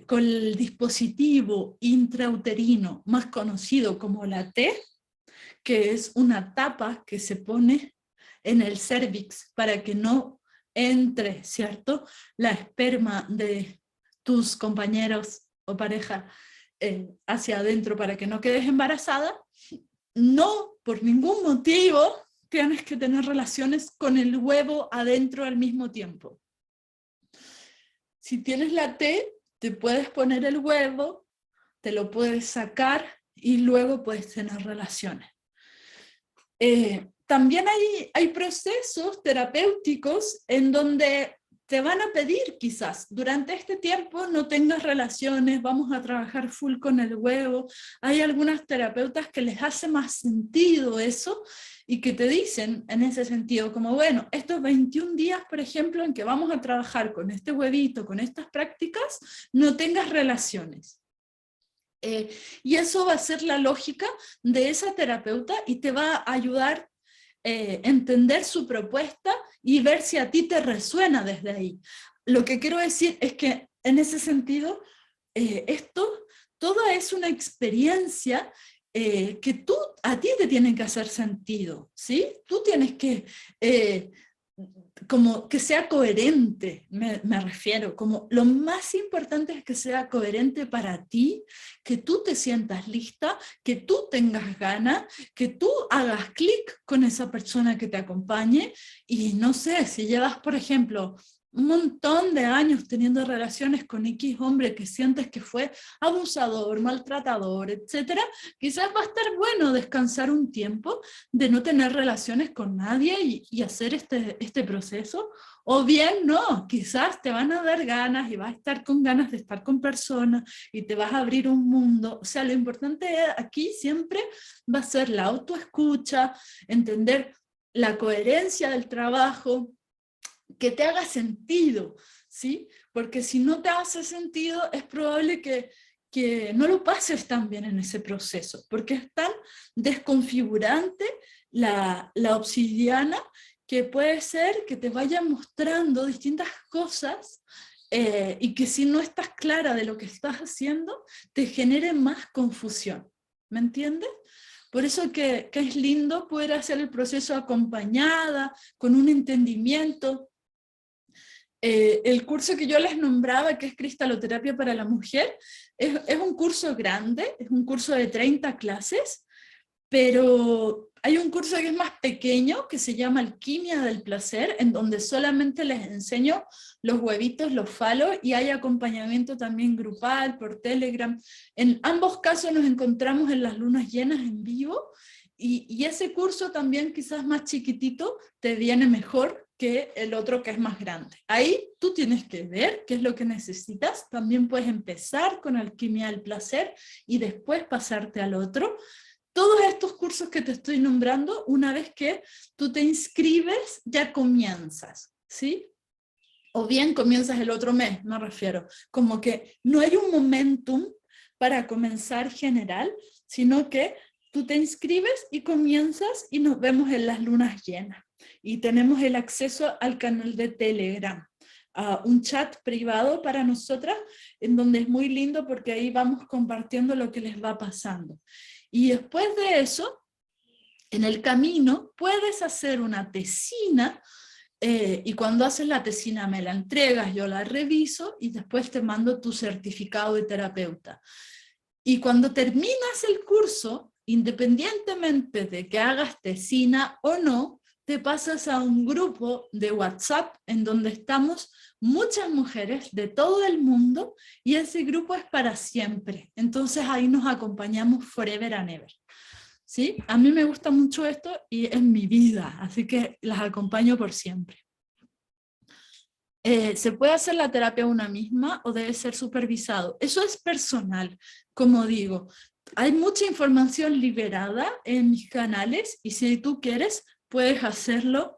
con el dispositivo intrauterino más conocido como la T, que es una tapa que se pone en el cérvix para que no entre, ¿cierto?, la esperma de tus compañeros o pareja hacia adentro para que no quedes embarazada, no por ningún motivo tienes que tener relaciones con el huevo adentro al mismo tiempo. Si tienes la T, te puedes poner el huevo, te lo puedes sacar y luego puedes tener relaciones. También hay procesos terapéuticos en donde te van a pedir quizás, durante este tiempo no tengas relaciones, vamos a trabajar full con el huevo. Hay algunas terapeutas que les hace más sentido eso y que te dicen en ese sentido, como bueno, estos 21 días, por ejemplo, en que vamos a trabajar con este huevito, con estas prácticas, no tengas relaciones. Y eso va a ser la lógica de esa terapeuta y te va a ayudar a entender su propuesta y ver si a ti te resuena desde ahí. Lo que quiero decir es que en ese sentido, toda es una experiencia que a ti te tiene que hacer sentido, ¿sí? Tú tienes que como que sea coherente, me refiero, como lo más importante es que sea coherente para ti, que tú te sientas lista, que tú tengas ganas, que tú hagas clic con esa persona que te acompañe, y no sé, si llevas, por ejemplo, un montón de años teniendo relaciones con X hombre que sientes que fue abusador, maltratador, etcétera, quizás va a estar bueno descansar un tiempo de no tener relaciones con nadie y hacer este proceso, o bien no, quizás te van a dar ganas y vas a estar con ganas de estar con personas y te vas a abrir un mundo. O sea, lo importante aquí siempre va a ser la autoescucha, entender la coherencia del trabajo, que te haga sentido, ¿sí? Porque si no te hace sentido, es probable que no lo pases tan bien en ese proceso, porque es tan desconfigurante la obsidiana que puede ser que te vaya mostrando distintas cosas y que si no estás clara de lo que estás haciendo, te genere más confusión. ¿Me entiendes? Por eso que es lindo poder hacer el proceso acompañada, con un entendimiento. El curso que yo les nombraba, que es Cristaloterapia para la Mujer, es un curso grande, es un curso de 30 clases, pero hay un curso que es más pequeño, que se llama Alquimia del Placer, en donde solamente les enseño los huevitos, los falos, y hay acompañamiento también grupal, por Telegram. En ambos casos nos encontramos en las lunas llenas en vivo, y ese curso también quizás más chiquitito te viene mejor que el otro que es más grande. Ahí tú tienes que ver qué es lo que necesitas. También puedes empezar con Alquimia del Placer y después pasarte al otro. Todos estos cursos que te estoy nombrando, una vez que tú te inscribes, ya comienzas, ¿sí? O bien comienzas el otro mes, me refiero. Como que no hay un momentum para comenzar general, sino que tú te inscribes y comienzas y nos vemos en las lunas llenas. Y tenemos el acceso al canal de Telegram, a un chat privado para nosotras, en donde es muy lindo porque ahí vamos compartiendo lo que les va pasando. Y después de eso, en el camino, puedes hacer una tesina, y cuando haces la tesina me la entregas, yo la reviso y después te mando tu certificado de terapeuta. Y cuando terminas el curso, independientemente de que hagas tesina o no, te pasas a un grupo de WhatsApp en donde estamos muchas mujeres de todo el mundo y ese grupo es para siempre. Entonces ahí nos acompañamos forever and ever. ¿Sí? A mí me gusta mucho esto y es mi vida, así que las acompaño por siempre. ¿Se puede hacer la terapia una misma o debe ser supervisado? Eso es personal, como digo. Hay mucha información liberada en mis canales y si tú quieres, puedes hacerlo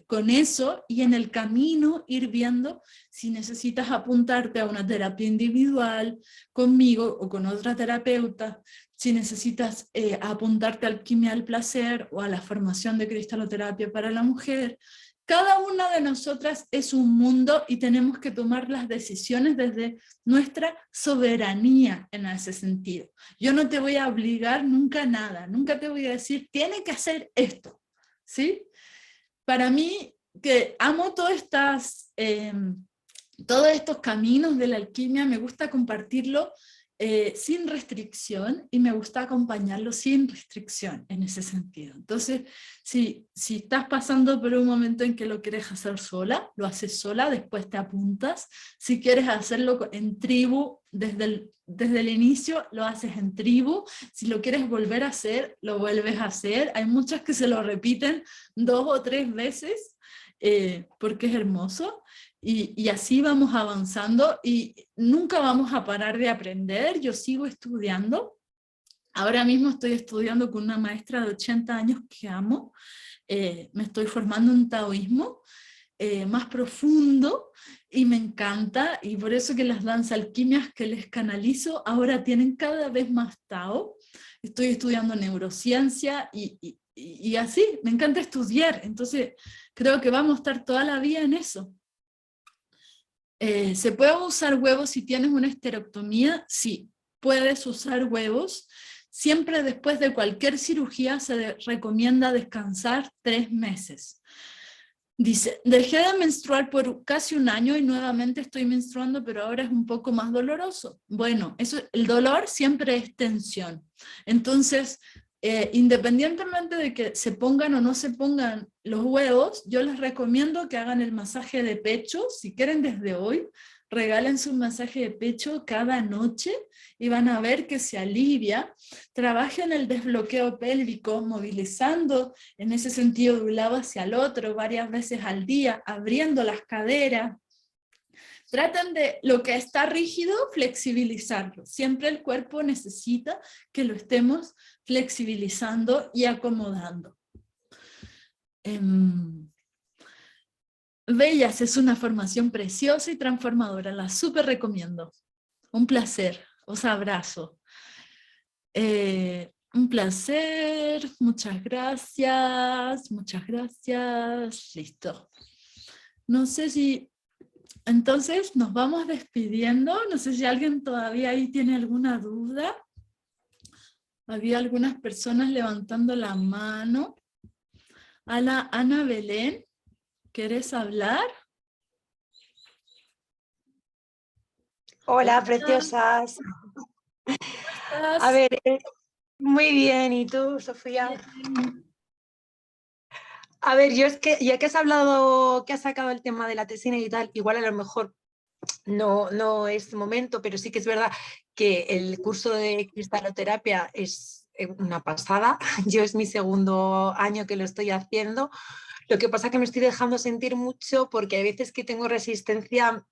con eso y en el camino ir viendo si necesitas apuntarte a una terapia individual conmigo o con otra terapeuta, si necesitas apuntarte a Alquimia del Placer o a la formación de cristaloterapia para la mujer. Cada una de nosotras es un mundo y tenemos que tomar las decisiones desde nuestra soberanía en ese sentido. Yo no te voy a obligar nunca a nada, nunca te voy a decir, tiene que hacer esto, ¿sí? Para mí, que amo todos estos caminos de la alquimia, me gusta compartirlo sin restricción y me gusta acompañarlo sin restricción en ese sentido. Entonces, si estás pasando por un momento en que lo quieres hacer sola, lo haces sola, después te apuntas. Si quieres hacerlo en tribu, desde el inicio lo haces en tribu. Si lo quieres volver a hacer, lo vuelves a hacer. Hay muchas que se lo repiten 2 o 3 veces porque es hermoso. Y así vamos avanzando y nunca vamos a parar de aprender. Yo sigo estudiando. Ahora mismo estoy estudiando con una maestra de 80 años que amo. Me estoy formando en taoísmo más profundo y me encanta. Y por eso que las danzas alquimias que les canalizo ahora tienen cada vez más Tao. Estoy estudiando neurociencia y así, me encanta estudiar. Entonces creo que vamos a estar toda la vida en eso. ¿Se puede usar huevos si tienes una esterectomía? Sí, puedes usar huevos. Siempre después de cualquier cirugía se recomienda descansar 3 meses. Dice, dejé de menstruar por casi 1 año y nuevamente estoy menstruando, pero ahora es un poco más doloroso. Bueno, el dolor siempre es tensión. Entonces, Independientemente de que se pongan o no se pongan los huevos, yo les recomiendo que hagan el masaje de pecho. Si quieren desde hoy, regálense un masaje de pecho cada noche y van a ver que se alivia. Trabajen el desbloqueo pélvico, movilizando en ese sentido de un lado hacia el otro varias veces al día, abriendo las caderas. Traten de lo que está rígido, flexibilizarlo. Siempre el cuerpo necesita que lo estemos flexibilizando y acomodando. Bellas es una formación preciosa y transformadora, la súper recomiendo. Un placer, os abrazo. Un placer, muchas gracias, listo. No sé si, entonces nos vamos despidiendo, no sé si alguien todavía ahí tiene alguna duda. Había algunas personas levantando la mano. Ana Belén, ¿quieres hablar? Hola, preciosas. A ver, muy bien, ¿y tú, Sofía? Bien. A ver, yo es que ya que has hablado, que has sacado el tema de la tesina y tal, igual a lo mejor no es momento, pero sí que es verdad que el curso de cristaloterapia es una pasada. Yo es mi segundo año que lo estoy haciendo. Lo que pasa es que me estoy dejando sentir mucho porque hay veces que tengo resistencia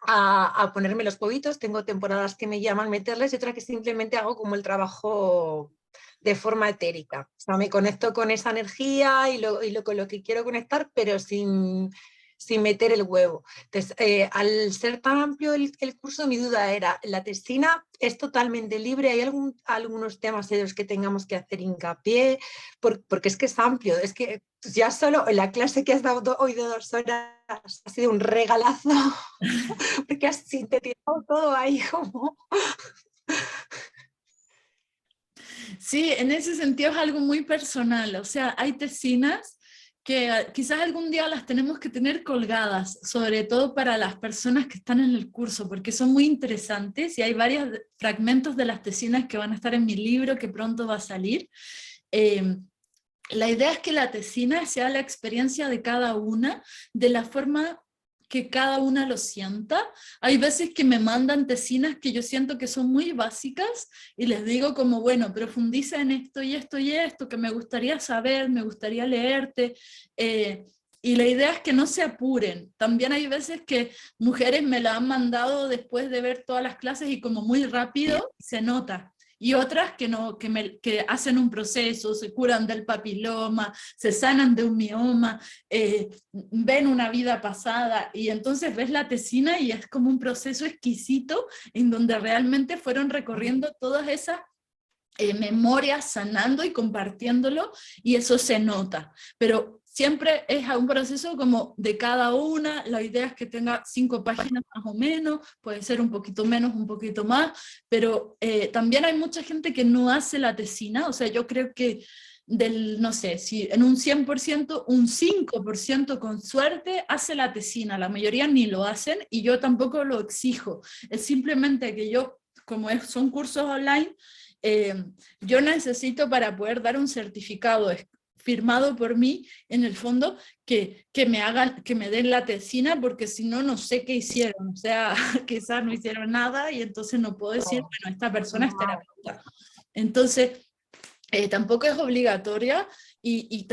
a ponerme los huevitos, tengo temporadas que me llaman meterles y otras que simplemente hago como el trabajo de forma etérica. O sea, me conecto con esa energía con lo que quiero conectar, pero sin meter el huevo. Entonces, al ser tan amplio el curso, mi duda era, ¿la tesina es totalmente libre? ¿Hay algunos temas en los que tengamos que hacer hincapié? Porque es que es amplio, es que ya solo la clase que has dado hoy de 2 horas ha sido un regalazo, porque has sintetizado todo ahí como... Sí, en ese sentido es algo muy personal, o sea, hay tesinas que quizás algún día las tenemos que tener colgadas, sobre todo para las personas que están en el curso, porque son muy interesantes y hay varios fragmentos de las tesinas que van a estar en mi libro que pronto va a salir. La idea es que la tesina sea la experiencia de cada una, de la forma que cada una lo sienta. Hay veces que me mandan tesinas que yo siento que son muy básicas y les digo como, bueno, profundiza en esto y esto y esto, que me gustaría saber, me gustaría leerte. Y la idea es que no se apuren. También hay veces que mujeres me la han mandado después de ver todas las clases y como muy rápido se nota. Y otras que, no, que hacen un proceso, se curan del papiloma, se sanan de un mioma, ven una vida pasada, y entonces ves la tesina y es como un proceso exquisito en donde realmente fueron recorriendo todas esas memorias, sanando y compartiéndolo, y eso se nota. Pero siempre es un proceso como de cada una. La idea es que tenga 5 páginas más o menos, puede ser un poquito menos, un poquito más, pero también hay mucha gente que no hace la tesina. O sea, yo creo que no sé, si en un 100%, un 5% con suerte hace la tesina, la mayoría ni lo hacen y yo tampoco lo exijo. Es simplemente que yo, como son cursos online, yo necesito para poder dar un certificado firmado por mí, en el fondo, que me den la tesina, porque si no, no sé qué hicieron. O sea, quizás no hicieron nada y entonces no puedo decir, bueno, esta persona es terapeuta. Entonces, tampoco es obligatoria. Y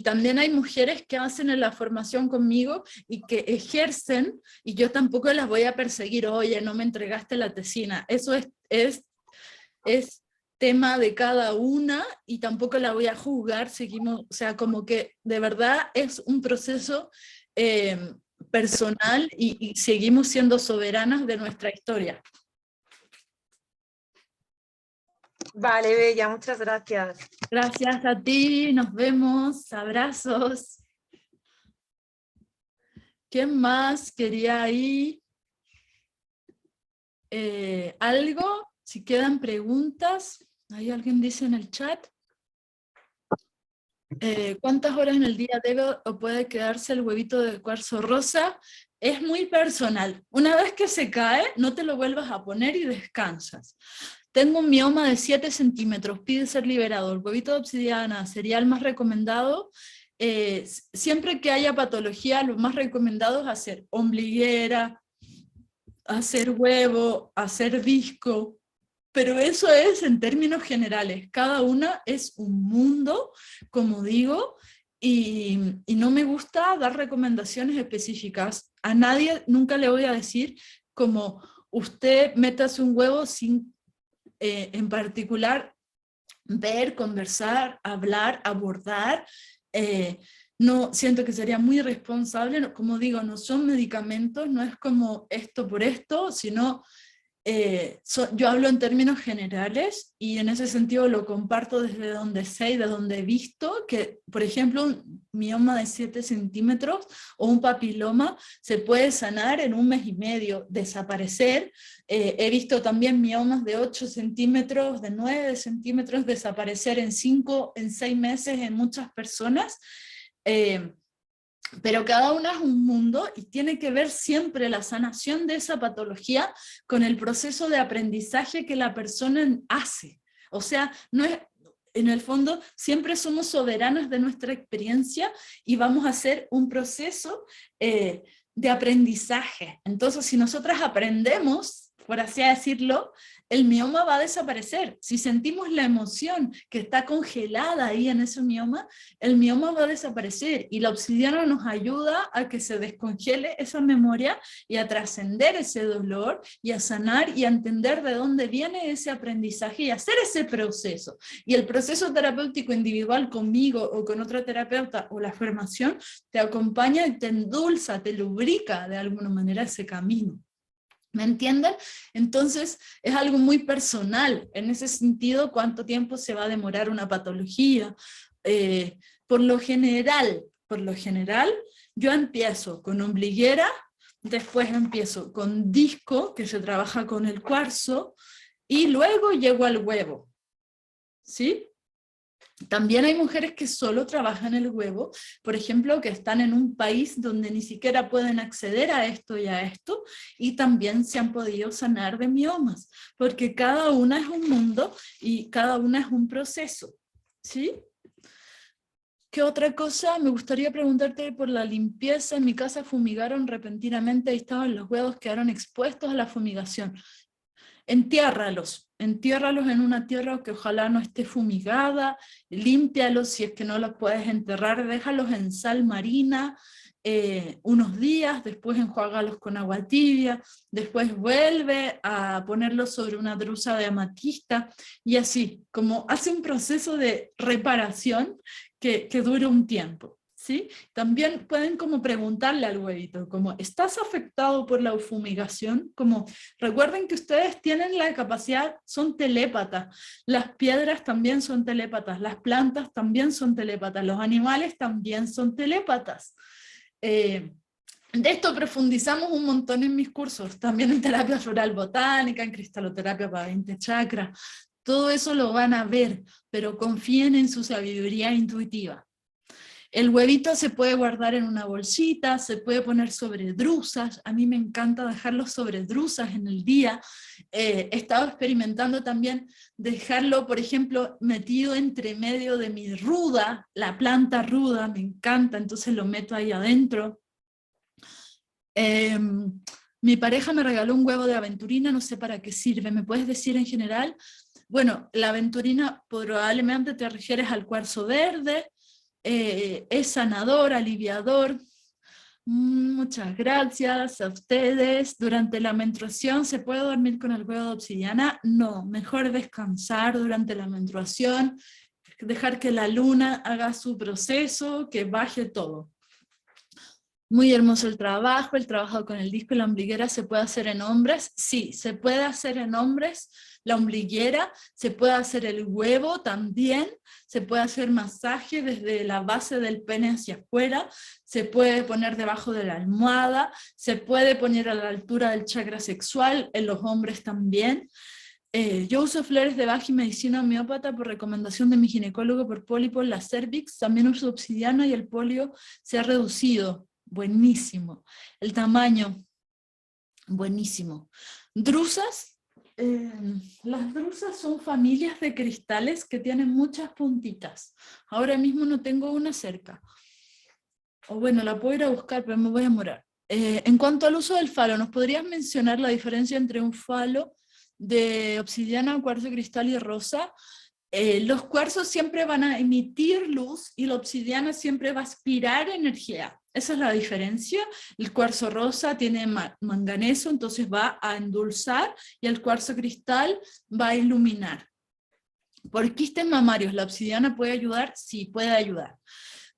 también hay mujeres que hacen la formación conmigo y que ejercen, y yo tampoco las voy a perseguir, oye, no me entregaste la tesina. Eso es tema de cada una y tampoco la voy a juzgar. Seguimos, o sea, como que de verdad es un proceso personal y seguimos siendo soberanas de nuestra historia. Vale, Bella, muchas gracias. Gracias a ti, nos vemos, abrazos. ¿Quién más quería ahí? ¿Algo? Si quedan preguntas, ahí alguien dice en el chat. ¿Cuántas horas en el día debe o puede quedarse el huevito de cuarzo rosa? Es muy personal. Una vez que se cae, no te lo vuelvas a poner y descansas. tengo un mioma de 7 centímetros, pide ser liberado. El huevito de obsidiana sería el más recomendado. Siempre que haya patología, lo más recomendado es hacer ombliguera, hacer huevo, hacer disco, pero eso es en términos generales. Cada una es un mundo, como digo, y no me gusta dar recomendaciones específicas. A nadie nunca le voy a decir como usted métase un huevo sin en particular ver, conversar, hablar, abordar. No, siento que sería muy irresponsable, como digo, no son medicamentos, no es como esto por esto, sino yo hablo en términos generales y en ese sentido lo comparto desde donde sé y de donde he visto que, por ejemplo, un mioma de 7 centímetros o un papiloma se puede sanar en 1 mes y medio, desaparecer. He visto también miomas de 8 centímetros, de 9 centímetros desaparecer en 5, en 6 meses en muchas personas. Pero cada una es un mundo y tiene que ver siempre la sanación de esa patología con el proceso de aprendizaje que la persona hace. O sea, no es, en el fondo siempre somos soberanas de nuestra experiencia y vamos a hacer un proceso de aprendizaje. Entonces, si nosotras aprendemos, por así decirlo, el mioma va a desaparecer. Si sentimos la emoción que está congelada ahí en ese mioma, el mioma va a desaparecer y la obsidiana nos ayuda a que se descongele esa memoria y a trascender ese dolor y a sanar y a entender de dónde viene ese aprendizaje y hacer ese proceso. Y el proceso terapéutico individual conmigo o con otro terapeuta o la formación te acompaña y te endulza, te lubrica de alguna manera ese camino. ¿Me entienden? Entonces es algo muy personal. En ese sentido, ¿cuánto tiempo se va a demorar una patología? Por lo general, yo empiezo con ombliguera, después empiezo con disco, que se trabaja con el cuarzo, y luego llego al huevo. ¿Sí? También hay mujeres que solo trabajan el huevo, por ejemplo, que están en un país donde ni siquiera pueden acceder a esto y a esto, y también se han podido sanar de miomas, porque cada una es un mundo y cada una es un proceso. ¿Sí? ¿Qué otra cosa? Me gustaría preguntarte por la limpieza. En mi casa fumigaron repentinamente y estaban los huevos, quedaron expuestos a la fumigación. Entiérralos en una tierra que ojalá no esté fumigada, límpialos si es que no los puedes enterrar, déjalos en sal marina unos días, después enjuágalos con agua tibia, después vuelve a ponerlos sobre una drusa de amatista y así, como hace un proceso de reparación que dure un tiempo. ¿Sí? También pueden como preguntarle al huevito, como, ¿estás afectado por la fumigación? Como, recuerden que ustedes tienen la capacidad, son telépatas, las piedras también son telépatas, las plantas también son telépatas, los animales también son telépatas. De esto profundizamos un montón en mis cursos, también en terapia floral botánica, en cristaloterapia para 20 chakras, todo eso lo van a ver, pero confíen en su sabiduría intuitiva. El huevito se puede guardar en una bolsita, se puede poner sobre drusas, a mí me encanta dejarlo sobre drusas en el día. He estado experimentando también dejarlo, por ejemplo, metido entre medio de mi ruda, la planta ruda, me encanta, entonces lo meto ahí adentro. Mi pareja me regaló un huevo de aventurina, no sé para qué sirve, ¿me puedes decir en general? Bueno, la aventurina probablemente te refieres al cuarzo verde, es sanador, aliviador. Muchas gracias a ustedes. Durante la menstruación, ¿se puede dormir con el huevo de obsidiana? No, mejor descansar durante la menstruación, dejar que la luna haga su proceso, que baje todo. Muy hermoso el trabajo con el disco y la ombliguera. ¿Se puede hacer en hombres? Sí, se puede hacer en hombres la ombliguera, se puede hacer el huevo también, se puede hacer masaje desde la base del pene hacia afuera, se puede poner debajo de la almohada, se puede poner a la altura del chakra sexual, en los hombres también. Yo uso flores de Bach y medicina homeópata por recomendación de mi ginecólogo por pólipo en la cervix, también uso obsidiana y el polio se ha reducido. Buenísimo. El tamaño, buenísimo. Drusas, Las drusas son familias de cristales que tienen muchas puntitas. Ahora mismo no tengo una cerca. O bueno, la puedo ir a buscar, pero me voy a demorar. En cuanto al uso del falo, ¿nos podrías mencionar la diferencia entre un falo de obsidiana, cuarzo, cristal y rosa? Los cuarzos siempre van a emitir luz y la obsidiana siempre va a aspirar energía. Esa es la diferencia. El cuarzo rosa tiene manganeso, entonces va a endulzar, y el cuarzo cristal va a iluminar. ¿Por quistes mamarios la obsidiana puede ayudar? Sí, puede ayudar.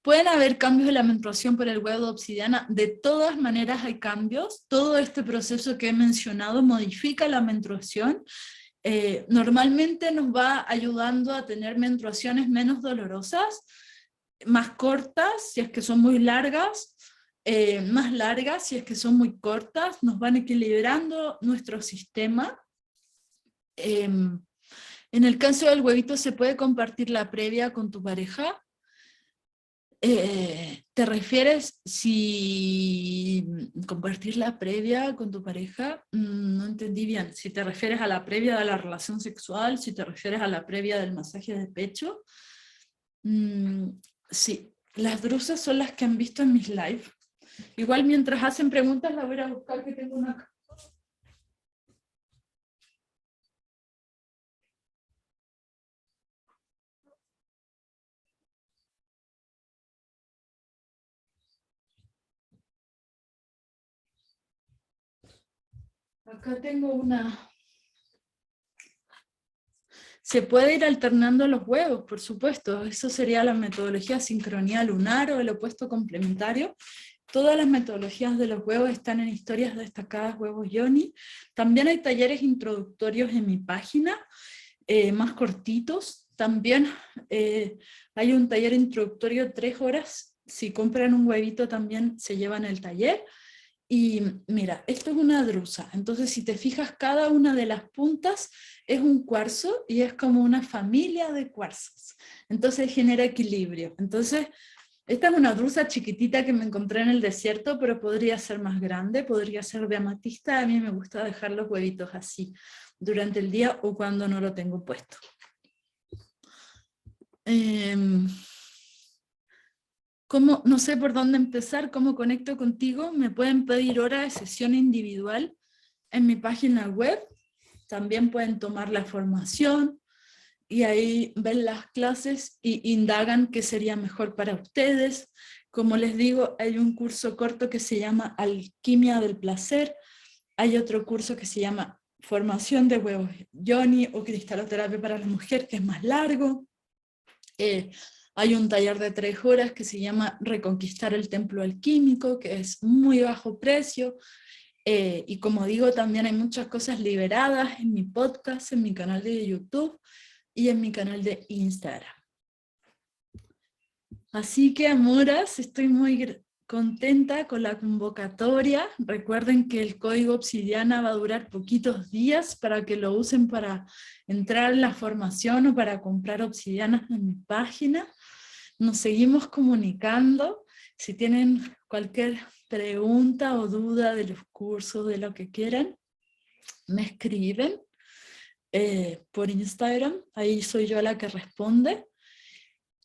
¿Pueden haber cambios de la menstruación por el huevo de obsidiana? De todas maneras hay cambios. Todo este proceso que he mencionado modifica la menstruación. Normalmente nos va ayudando a tener menstruaciones menos dolorosas, más cortas si es que son muy largas, más largas si es que son muy cortas, nos van equilibrando nuestro sistema. En el caso del huevito, ¿se puede compartir la previa con tu pareja? ¿Te refieres si compartir la previa con tu pareja? No entendí bien. Si te refieres a la previa de la relación sexual, si te refieres a la previa del masaje de pecho. Sí, las drusas son las que han visto en mis live. Igual mientras hacen preguntas la voy a buscar, que tengo una... Acá tengo una... Se puede ir alternando los huevos, por supuesto. Eso sería la metodología sincronía lunar o el opuesto complementario. Todas las metodologías de los huevos están en Historias Destacadas Huevos Yoni. También hay talleres introductorios en mi página, más cortitos. También hay un taller introductorio 3 horas. Si compran un huevito también se llevan el taller. Y mira, esto es una drusa, entonces si te fijas, cada una de las puntas es un cuarzo y es como una familia de cuarzos, entonces genera equilibrio. Entonces, esta es una drusa chiquitita que me encontré en el desierto, pero podría ser más grande, podría ser de amatista. A mí me gusta dejar los huevitos así durante el día o cuando no lo tengo puesto. ¿Cómo, no sé por dónde empezar, cómo conecto contigo? Me pueden pedir hora de sesión individual en mi página web. También pueden tomar la formación y ahí ven las clases y indagan qué sería mejor para ustedes. Como les digo, hay un curso corto que se llama Alquimia del Placer. Hay otro curso que se llama Formación de Huevos Yoni o Cristaloterapia para la Mujer, que es más largo. Hay un taller de 3 horas que se llama Reconquistar el Templo Alquímico, que es muy bajo precio. Y como digo, también hay muchas cosas liberadas en mi podcast, en mi canal de YouTube y en mi canal de Instagram. Así que, amoras, estoy muy contenta con la convocatoria. Recuerden que el código Obsidiana va a durar poquitos días para que lo usen para entrar en la formación o para comprar obsidianas en mi página. Nos seguimos comunicando. Si tienen cualquier pregunta o duda de los cursos, de lo que quieran, me escriben por Instagram. Ahí soy yo la que responde.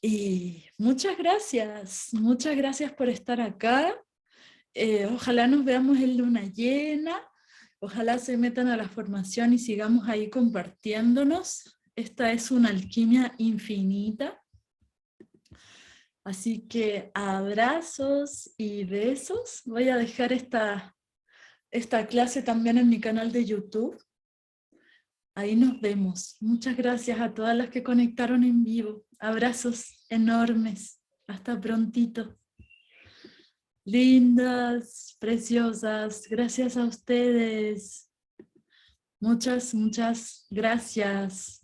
Y muchas gracias por estar acá. Ojalá nos veamos en luna llena, ojalá se metan a la formación y sigamos ahí compartiéndonos. Esta es una alquimia infinita. Así que abrazos y besos. Voy a dejar esta clase también en mi canal de YouTube. Ahí nos vemos. Muchas gracias a todas las que conectaron en vivo. Abrazos enormes. Hasta prontito. Lindas, preciosas. Gracias a ustedes. Muchas gracias.